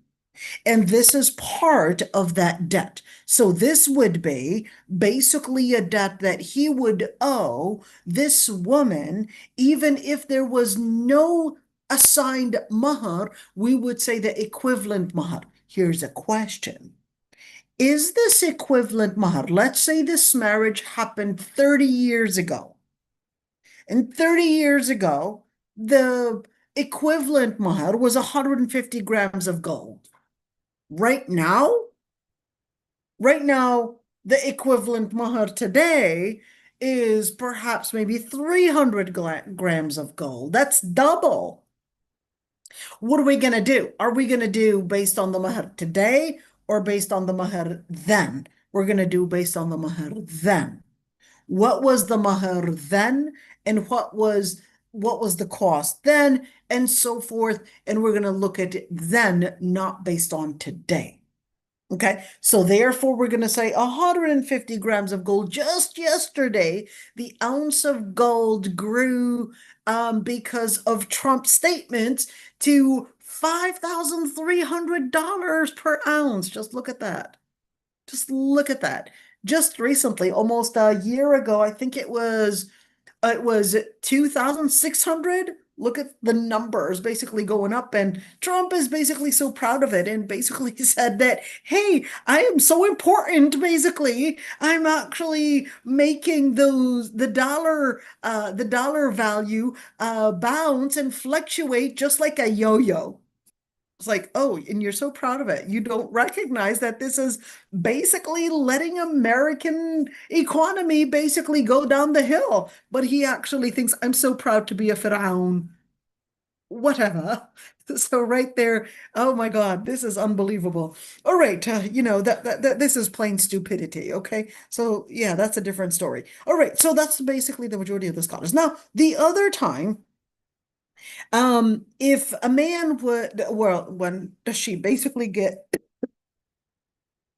And this is part of that debt. So this would be basically a debt that he would owe this woman, even if there was no assigned mahar, we would say the equivalent mahar. Here's a question. Is this equivalent mahar? Let's say this marriage happened 30 years ago. And 30 years ago, the equivalent mahar was 150 grams of gold. Right now, the equivalent mahar today is perhaps maybe 300 grams of gold. That's double. What are we going to do? Are we going to do based on the mahar today or based on the mahar then? We're going to do based on the mahar then. What was the mahar then, and what was the cost then, and so forth. And we're going to look at it then, not based on today. Okay, so therefore we're going to say 150 grams of gold. Just yesterday, the ounce of gold grew because of Trump's statements to $5,300 per ounce. Just look at that. Just look at that. Just recently, almost a year ago, I think it was 2,600. Look at the numbers basically going up, and Trump is basically so proud of it and basically said that, hey, I am so important. Basically, I'm actually making the dollar value bounce and fluctuate just like a yo-yo. It's like, oh, and you're so proud of it. You don't recognize that this is basically letting American economy basically go down the hill. But he actually thinks, I'm so proud to be a Firaun. Whatever. So right there, oh my God, this is unbelievable. All right, that this is plain stupidity. Okay, so yeah, that's a different story. All right, so that's basically the majority of the scholars. Now, the other time. If a man would, well, when does she basically get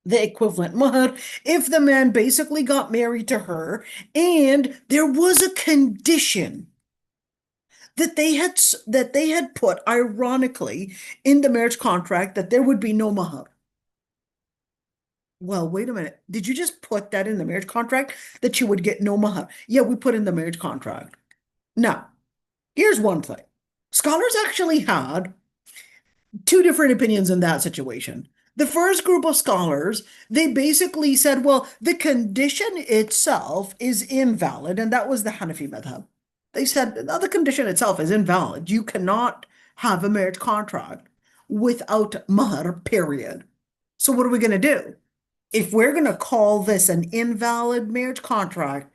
the equivalent mahar? If the man basically got married to her and there was a condition that they had put, ironically, in the marriage contract that there would be no mahar. Well, wait a minute. Did you just put that in the marriage contract that you would get no mahar? Yeah, we put in the marriage contract. Now, here's one thing. Scholars actually had two different opinions in that situation. The first group of scholars, they basically said, well, the condition itself is invalid, and that was the Hanafi madhab. They said, no, the condition itself is invalid. You cannot have a marriage contract without mahar, period. So what are we going to do? If we're going to call this an invalid marriage contract,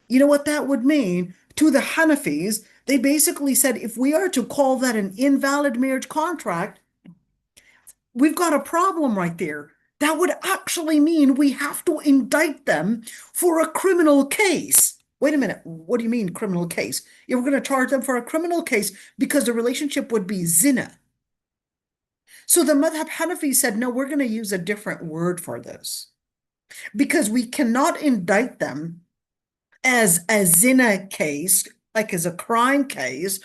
you know what that would mean? To the Hanafis, they basically said, if we are to call that an invalid marriage contract, we've got a problem right there. That would actually mean we have to indict them for a criminal case. Wait a minute. What do you mean criminal case? Yeah, we're going to charge them for a criminal case because the relationship would be zina. So the Madhab Hanafi said, no, we're going to use a different word for this because we cannot indict them as a zina case, like as a crime case.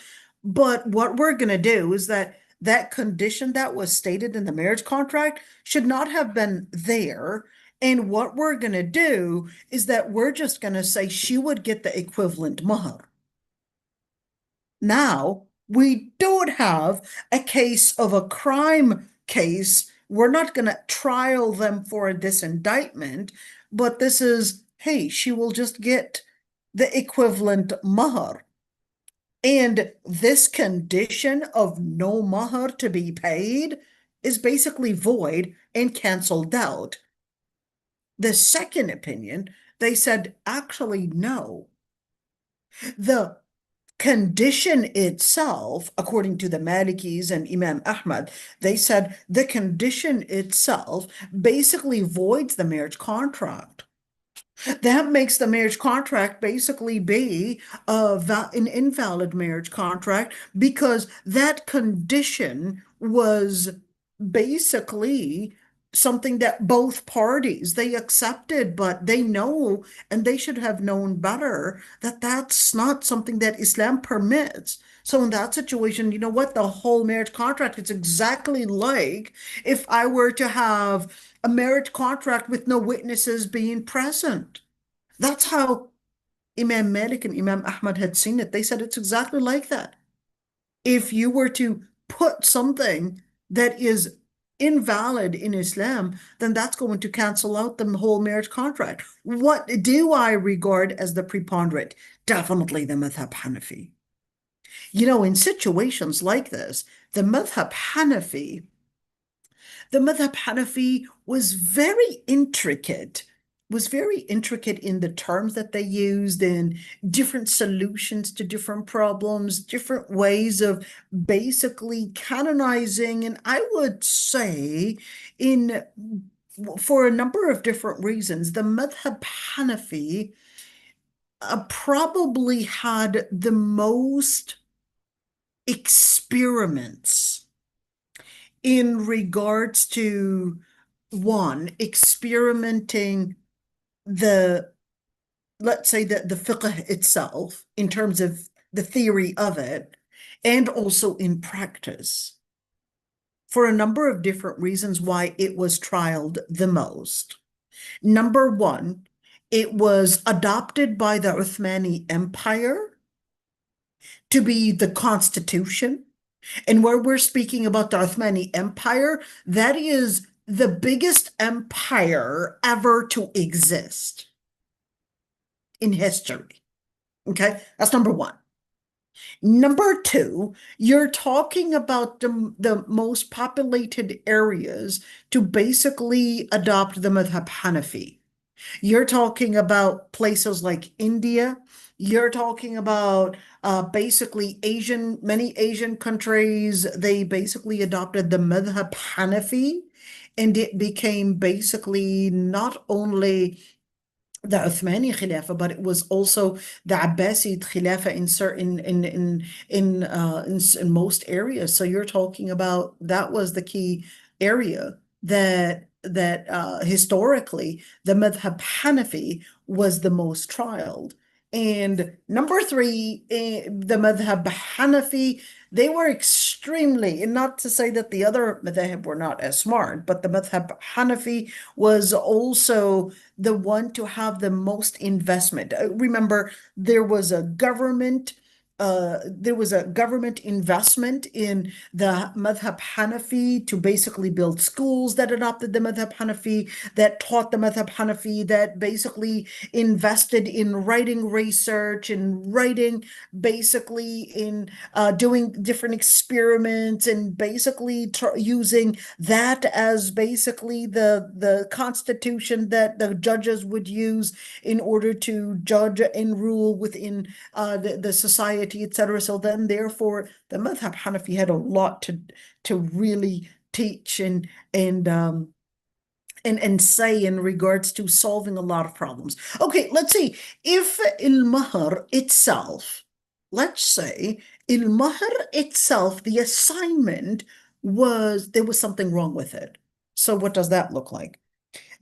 But what we're going to do is that condition that was stated in the marriage contract should not have been there. And what we're going to do is that we're just going to say she would get the equivalent mahar. Now, we don't have a case of a crime case. We're not going to trial them for this indictment, but this is, hey, she will just get the equivalent mahar. And this condition of no mahar to be paid is basically void and canceled out. The second opinion, they said, actually, no. The condition itself, according to the Malikis and Imam Ahmad, they said the condition itself basically voids the marriage contract. That makes the marriage contract basically be an invalid marriage contract because that condition was basically something that both parties they accepted, but they know and they should have known better that that's not something that Islam permits. So in that situation, you know what? The whole marriage contract is exactly like if I were to have a marriage contract with no witnesses being present. That's how Imam Malik and Imam Ahmad had seen it. They said it's exactly like that. If you were to put something that is invalid in Islam, then that's going to cancel out the whole marriage contract. What do I regard as the preponderant? Definitely the madhab Hanafi. You know, in situations like this, the madhab Hanafi the madhab Hanafi was very intricate in the terms that they used and different solutions to different problems, different ways of basically canonizing. And I would say in for a number of different reasons, the madhab Hanafi probably had the most experiments in regards to one, experimenting the, let's say that the fiqh itself in terms of the theory of it, and also in practice for a number of different reasons why it was trialed the most. Number one, it was adopted by the Uthmani Empire to be the constitution. And where we're speaking about the Ottomani Empire, that is the biggest empire ever to exist in history. Okay, that's number one. Number two, you're talking about the most populated areas to basically adopt the madhab Hanafi. You're talking about places like India. You're talking about basically many Asian countries, they basically adopted the madhab Hanafi, and it became basically not only the Uthmani Khilafah, but it was also the Abbasid Khilafah in certain in most areas. So you're talking about that was the key area that historically the Madhab Hanafi was the most trialed. And number three, the Madhab Hanafi, they were extremely, and not to say that the other madhab were not as smart, but the Madhab Hanafi was also the one to have the most investment. Remember, there was a government investment in the Madhab Hanafi to basically build schools that adopted the Madhab Hanafi, that taught the Madhab Hanafi, that basically invested in writing research and writing basically in doing different experiments and basically using that as basically the constitution that the judges would use in order to judge and rule within the society, etc. So then, therefore, the Madhab Hanafi had a lot to really teach and say in regards to solving a lot of problems. Okay, let's see. If il-mahr itself, let's say il-mahr itself, the assignment there was something wrong with it. So what does that look like?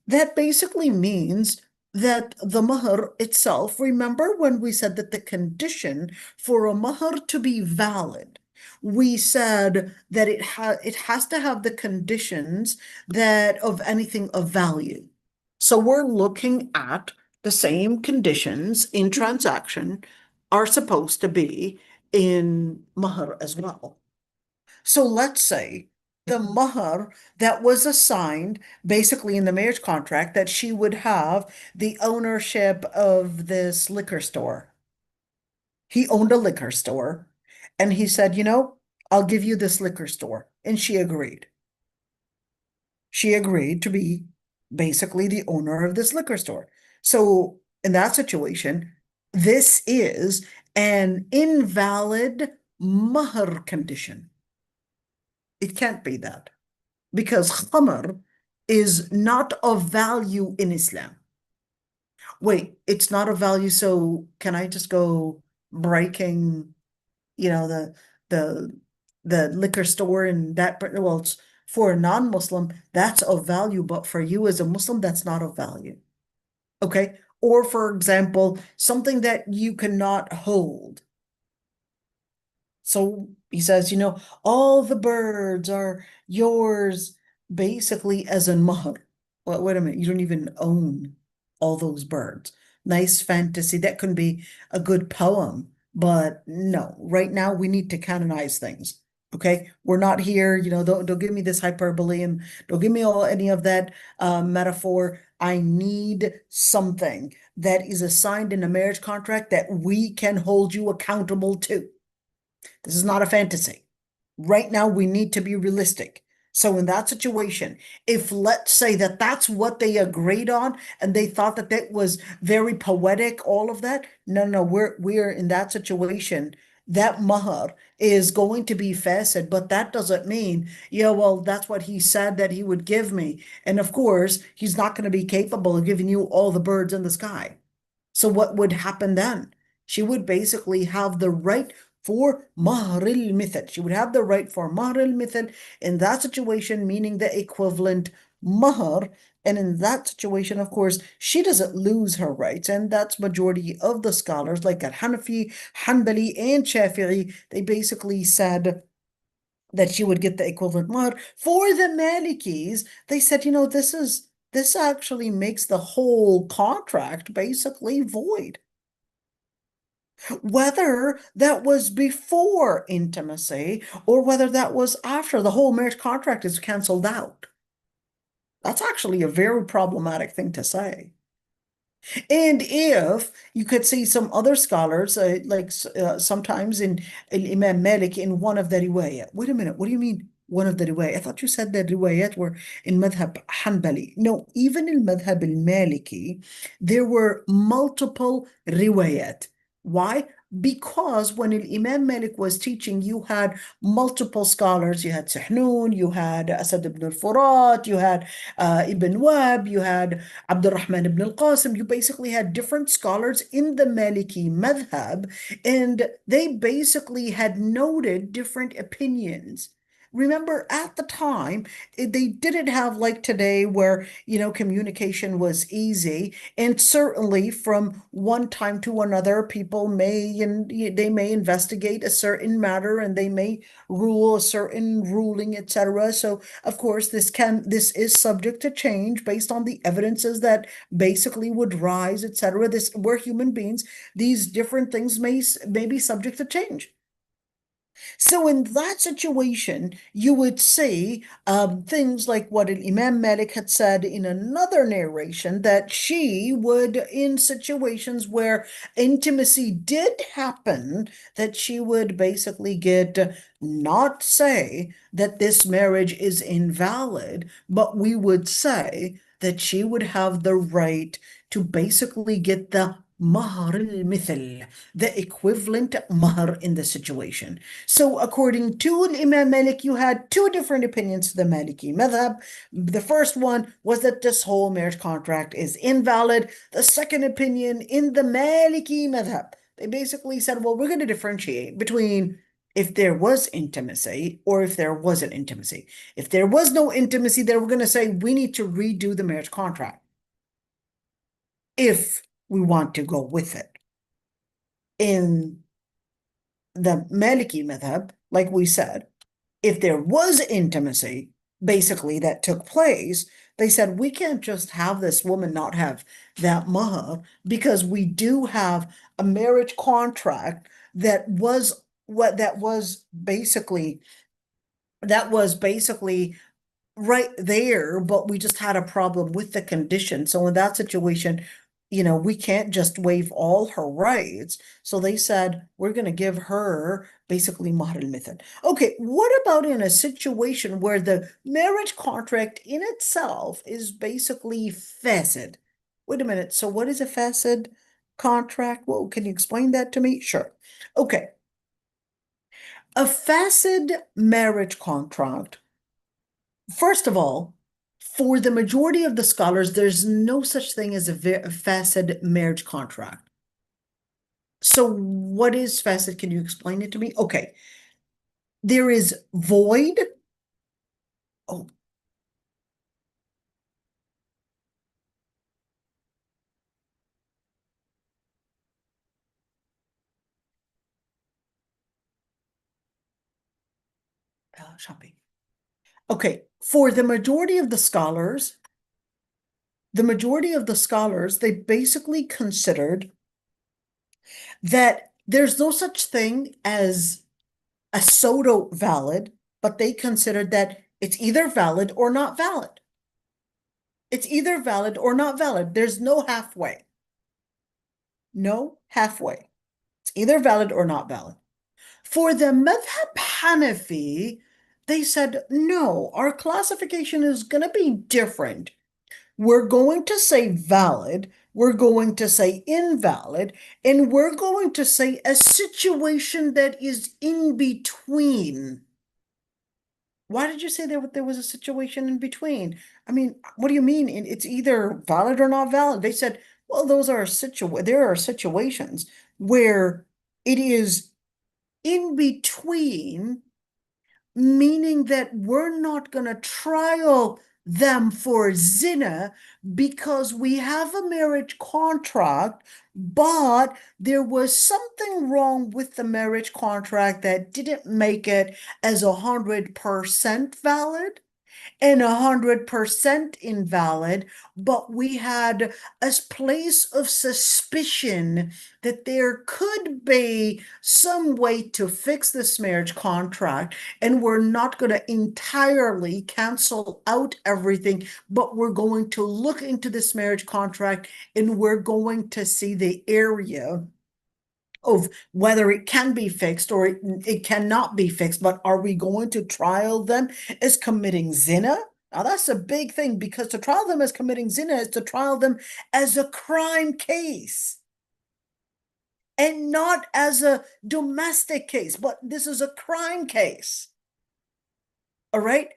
That basically means that the mahr itself, remember when we said that the condition for a mahr to be valid, we said that it has to have the conditions that of anything of value. So we're looking at the same conditions in transaction are supposed to be in mahr as well. So let's say the mahr that was assigned basically in the marriage contract that she would have the ownership of this liquor store. He owned a liquor store and he said, I'll give you this liquor store. And she agreed. She agreed to be basically the owner of this liquor store. So in that situation, this is an invalid mahr condition. It can't be that because khamr is not of value in Islam. Wait, it's not of value, so can I just go breaking, you know, the the liquor store and that, well, it's for a non-Muslim, that's of value, but for you as a Muslim, that's not of value. Okay? Or for example, something that you cannot hold. So he says, all the birds are yours basically as a mahr. Well, wait a minute, you don't even own all those birds. Nice fantasy. That could be a good poem, but no, right now we need to canonize things. Okay, we're not here, don't give me this hyperbole and don't give me any of that metaphor. I need something that is assigned in a marriage contract that we can hold you accountable to. This is not a fantasy. Right now, we need to be realistic. So in that situation, if let's say that that's what they agreed on and they thought that that was very poetic, all of that, no, we're in that situation. That mahar is going to be fasid, but that doesn't mean, yeah, well, that's what he said that he would give me. And of course, he's not going to be capable of giving you all the birds in the sky. So what would happen then? She would basically have the right for mahr al-mithal. She would have the right for mahr al-mithal in that situation, meaning the equivalent mahr. And in that situation, of course, she doesn't lose her rights. And that's majority of the scholars, like al-Hanafi, Hanbali, and Shafi'i, they basically said that she would get the equivalent mahr. For the Malikis, they said, this actually makes the whole contract basically void. Whether that was before intimacy or whether that was after, the whole marriage contract is canceled out. That's actually a very problematic thing to say. And if you could see some other scholars, sometimes in Imam Malik in one of the riwayat. Wait a minute, what do you mean one of the riwayat? I thought you said that riwayat were in Madhab Hanbali. No, even in Madhab al-Maliki, there were multiple riwayat. Why? Because when Imam Malik was teaching, you had multiple scholars. You had Sahnun, you had Asad ibn al-Furat, you had Ibn Wab, you had Abdurrahman ibn al-Qasim. You basically had different scholars in the Maliki madhab, and they basically had noted different opinions. Remember, at the time, they didn't have like today where, communication was easy. And certainly from one time to another, people they may investigate a certain matter and they may rule a certain ruling, etc. So of course, this is subject to change based on the evidences that basically would rise, etc. We're human beings. These different things may be subject to change. So in that situation, you would see things like what Imam Malik had said in another narration, that she would, in situations where intimacy did happen, that she would basically not say that this marriage is invalid, but we would say that she would have the right to basically get the mahr al-mithal, the equivalent mahr in the situation. So according to Imam Malik, you had two different opinions to the Maliki madhab. The first one was that this whole marriage contract is invalid. The second opinion in the Maliki madhab, they basically said, well, we're going to differentiate between if there was intimacy or if there wasn't intimacy. If there was no intimacy, then we're going to say we need to redo the marriage contract if we want to go with it. In the Maliki madhab, like we said, if there was intimacy, basically, that took place, they said, we can't just have this woman not have that mahr because we do have a marriage contract that was basically right there, but we just had a problem with the condition. So in that situation, we can't just waive all her rights. So they said, we're going to give her basically mahr al-mithal. Okay, what about in a situation where the marriage contract in itself is basically fasid? Wait a minute. So what is a fasid? contract? Well, can you explain that to me? Sure. Okay. A facet marriage contract, first of all, for the majority of the scholars, there's no such thing as a facet marriage contract. So what is facet? Can you explain it to me? Okay. There is void. Oh, shopping. Okay. For the majority of the scholars, they basically considered that there's no such thing as a pseudo valid, but they considered that it's either valid or not valid. It's either valid or not valid. There's no halfway. No halfway. It's either valid or not valid. For the Madhab Hanafi, they said, no, our classification is going to be different. We're going to say valid, we're going to say invalid, and we're going to say a situation that is in between. Why did you say there was a situation in between? I mean, what do you mean? It's either valid or not valid. They said, well, there are situations where it is in between, meaning that we're not going to trial them for zina because we have a marriage contract, but there was something wrong with the marriage contract that didn't make it as 100% valid and 100% invalid, but we had a place of suspicion that there could be some way to fix this marriage contract, and we're not going to entirely cancel out everything, but we're going to look into this marriage contract and we're going to see the area of whether it can be fixed or it cannot be fixed, but are we going to trial them as committing zina? Now that's a big thing, because to trial them as committing zina is to trial them as a crime case and not as a domestic case, but this is a crime case. All right.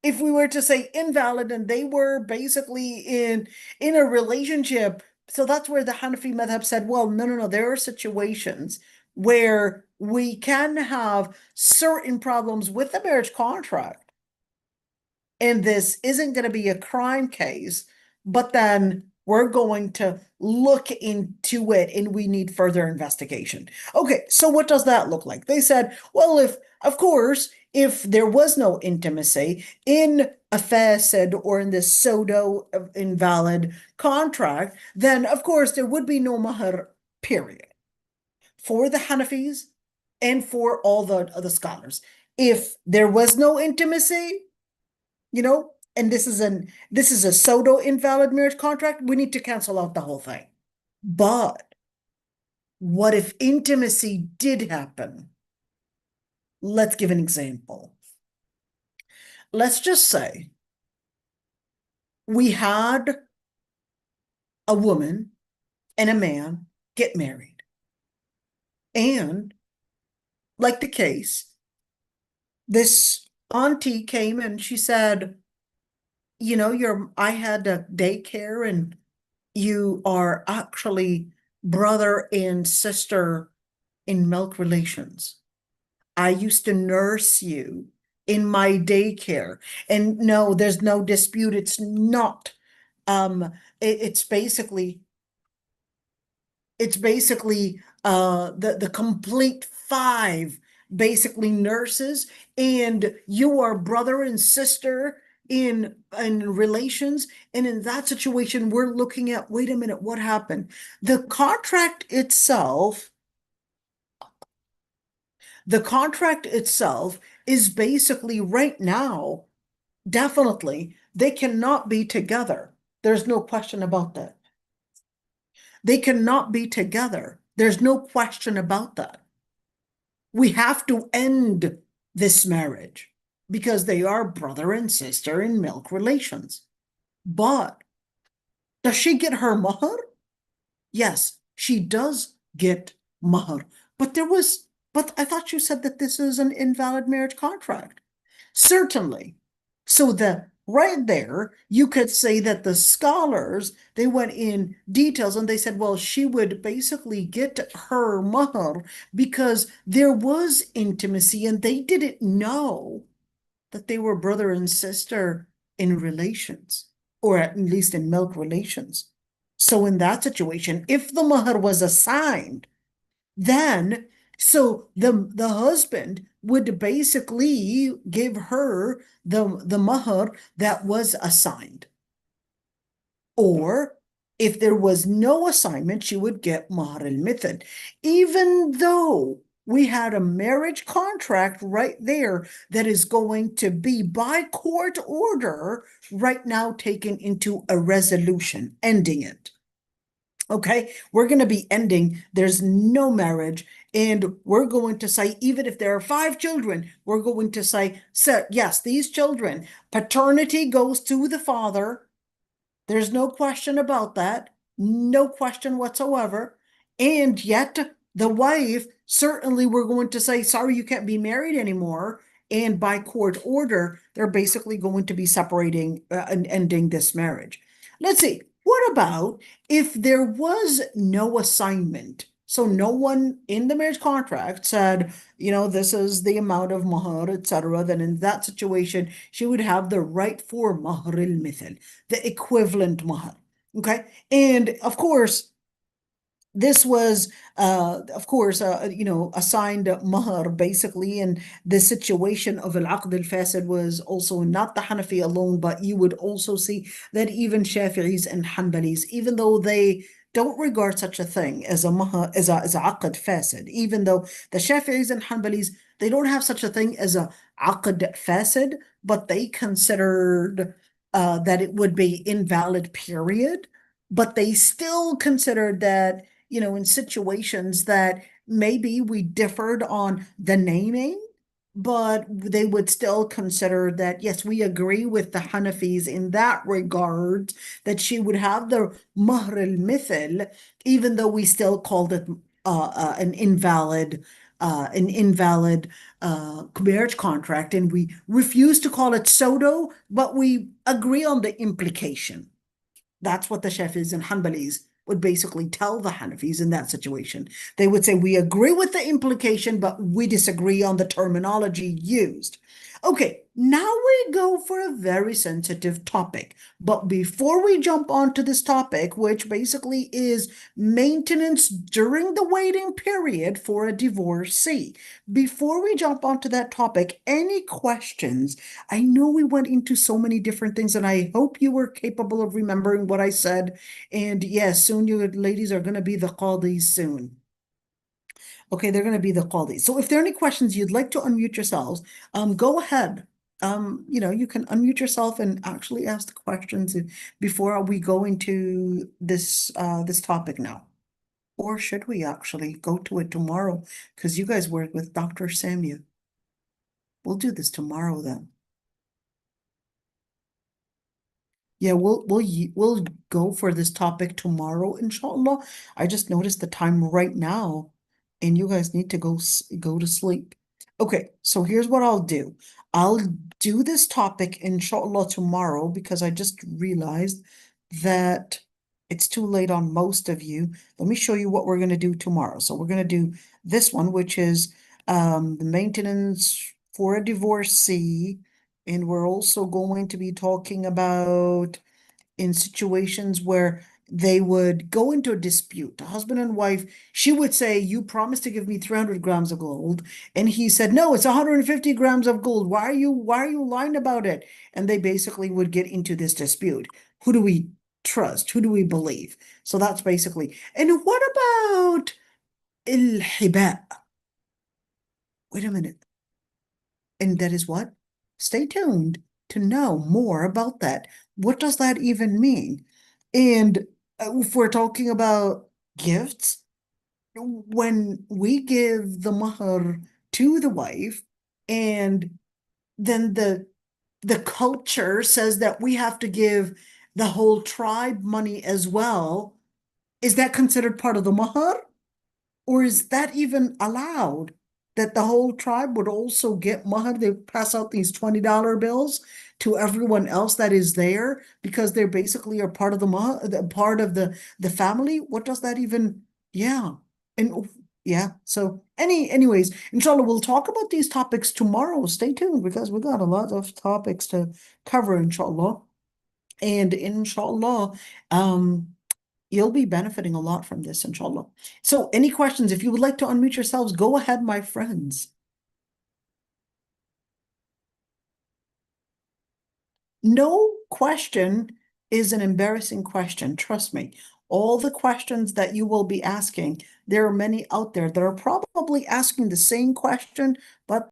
If we were to say invalid and they were basically in a relationship, so that's where the Hanafi madhab said, well, no, there are situations where we can have certain problems with the marriage contract, and this isn't going to be a crime case, but then we're going to look into it and we need further investigation. Okay, so what does that look like? They said, well, of course, if there was no intimacy in a facet or in this pseudo invalid contract, then of course there would be no mahar, period. For the Hanafis and for all the other scholars. If there was no intimacy, and this is a pseudo invalid marriage contract, we need to cancel out the whole thing. But what if intimacy did happen? Let's give an example. Let's just say we had a woman and a man get married. And like the case, this auntie came and she said, I had a daycare and you are actually brother and sister in milk relations. I used to nurse you in my daycare. And no, there's no dispute. It's not. It's basically the complete five basically nurses, and you are brother and sister in relations. And in that situation, we're looking at, wait a minute, what happened? The contract itself is basically right now, definitely, they cannot be together. There's no question about that. They cannot be together. There's no question about that. We have to end this marriage because they are brother and sister in milk relations. But does she get her mahar? Yes. she does get mahr. But I thought you said that this is an invalid marriage contract. Certainly. So right there, you could say that the scholars, they went in details and they said, well, she would basically get her mahr because there was intimacy and they didn't know that they were brother and sister in relations, or at least in milk relations. So in that situation, if the mahr was assigned, then so the husband would basically give her the mahr that was assigned. Or if there was no assignment, she would get mahr al-mithal. Even though we had a marriage contract right there that is going to be by court order right now taken into a resolution, ending it. Okay, we're going to be ending, there's no marriage, and we're going to say, even if there are 5 children, we're going to say, so yes, these children, paternity goes to the father. There's no question about that, no question whatsoever. And yet, the wife, certainly we're going to say, sorry, you can't be married anymore. And by court order, they're basically going to be separating and ending this marriage. Let's see. What about if there was no assignment? So no one in the marriage contract said, this is the amount of mahr, etc. Then in that situation, she would have the right for mahr al-mithal, the equivalent mahr. Okay. And of course, this was, assigned mahr basically, and the situation of al-aqd al-fasid was also not the Hanafi alone, but you would also see that even Shafi'is and Hanbalis, even though they don't regard such a thing as a mahr, as a aqd fasid, even though the Shafi'is and Hanbalis, they don't have such a thing as a aqd fasid, but they considered that it would be invalid, period. But they still considered that in situations that maybe we differed on the naming, but they would still consider that, yes, we agree with the Hanafis in that regard, that she would have the mahr al-mithil, even though we still called it an invalid marriage contract, and we refuse to call it sodo, but we agree on the implication. That's what the Shafis and Hanbalis would basically tell the Hanafis in that situation. They would say, we agree with the implication, but we disagree on the terminology used. Okay, now we go for a very sensitive topic. But before we jump onto this topic, which basically is maintenance during the waiting period for a divorcee, before we jump onto that topic, any questions? I know we went into so many different things, and I hope you were capable of remembering what I said. And yes, soon you ladies are going to be the qadis soon. Okay, they're going to be the qadis. So if there are any questions you'd like to unmute yourselves, go ahead. You can unmute yourself and actually ask the questions before we go into this topic now. Or should we actually go to it tomorrow? Because you guys work with Dr. Samuel. We'll do this tomorrow then. Yeah, we'll go for this topic tomorrow, inshallah. I just noticed the time right now, and you guys need to go to sleep. Okay, so here's what I'll do. I'll do this topic, inshallah, tomorrow, because I just realized that it's too late on most of you. Let me show you what we're going to do tomorrow. So we're going to do this one, which is the maintenance for a divorcee. And we're also going to be talking about in situations where they would go into a dispute, a husband and wife. She would say, you promised to give me 300 grams of gold. And he said, no, it's 150 grams of gold. Why are you lying about it? And they basically would get into this dispute. Who do we trust? Who do we believe? So that's basically. And what about al-hiba? Wait a minute. And that is what? Stay tuned to know more about that. What does that even mean? And if we're talking about gifts, when we give the mahr to the wife, and then the culture says that we have to give the whole tribe money as well, is that considered part of the mahar? Or is that even allowed? That the whole tribe would also get mahar? They pass out these $20 bills to everyone else that is there because they're basically a part of the mahar, part of the family. What does that even? Yeah, and yeah. So anyways, inshallah, we'll talk about these topics tomorrow. Stay tuned because we got a lot of topics to cover, inshallah. And inshallah, you'll be benefiting a lot from this, inshallah. So any questions? If you would like to unmute yourselves, go ahead, my friends. No question is an embarrassing question. Trust me. All the questions that you will be asking, there are many out there that are probably asking the same question, but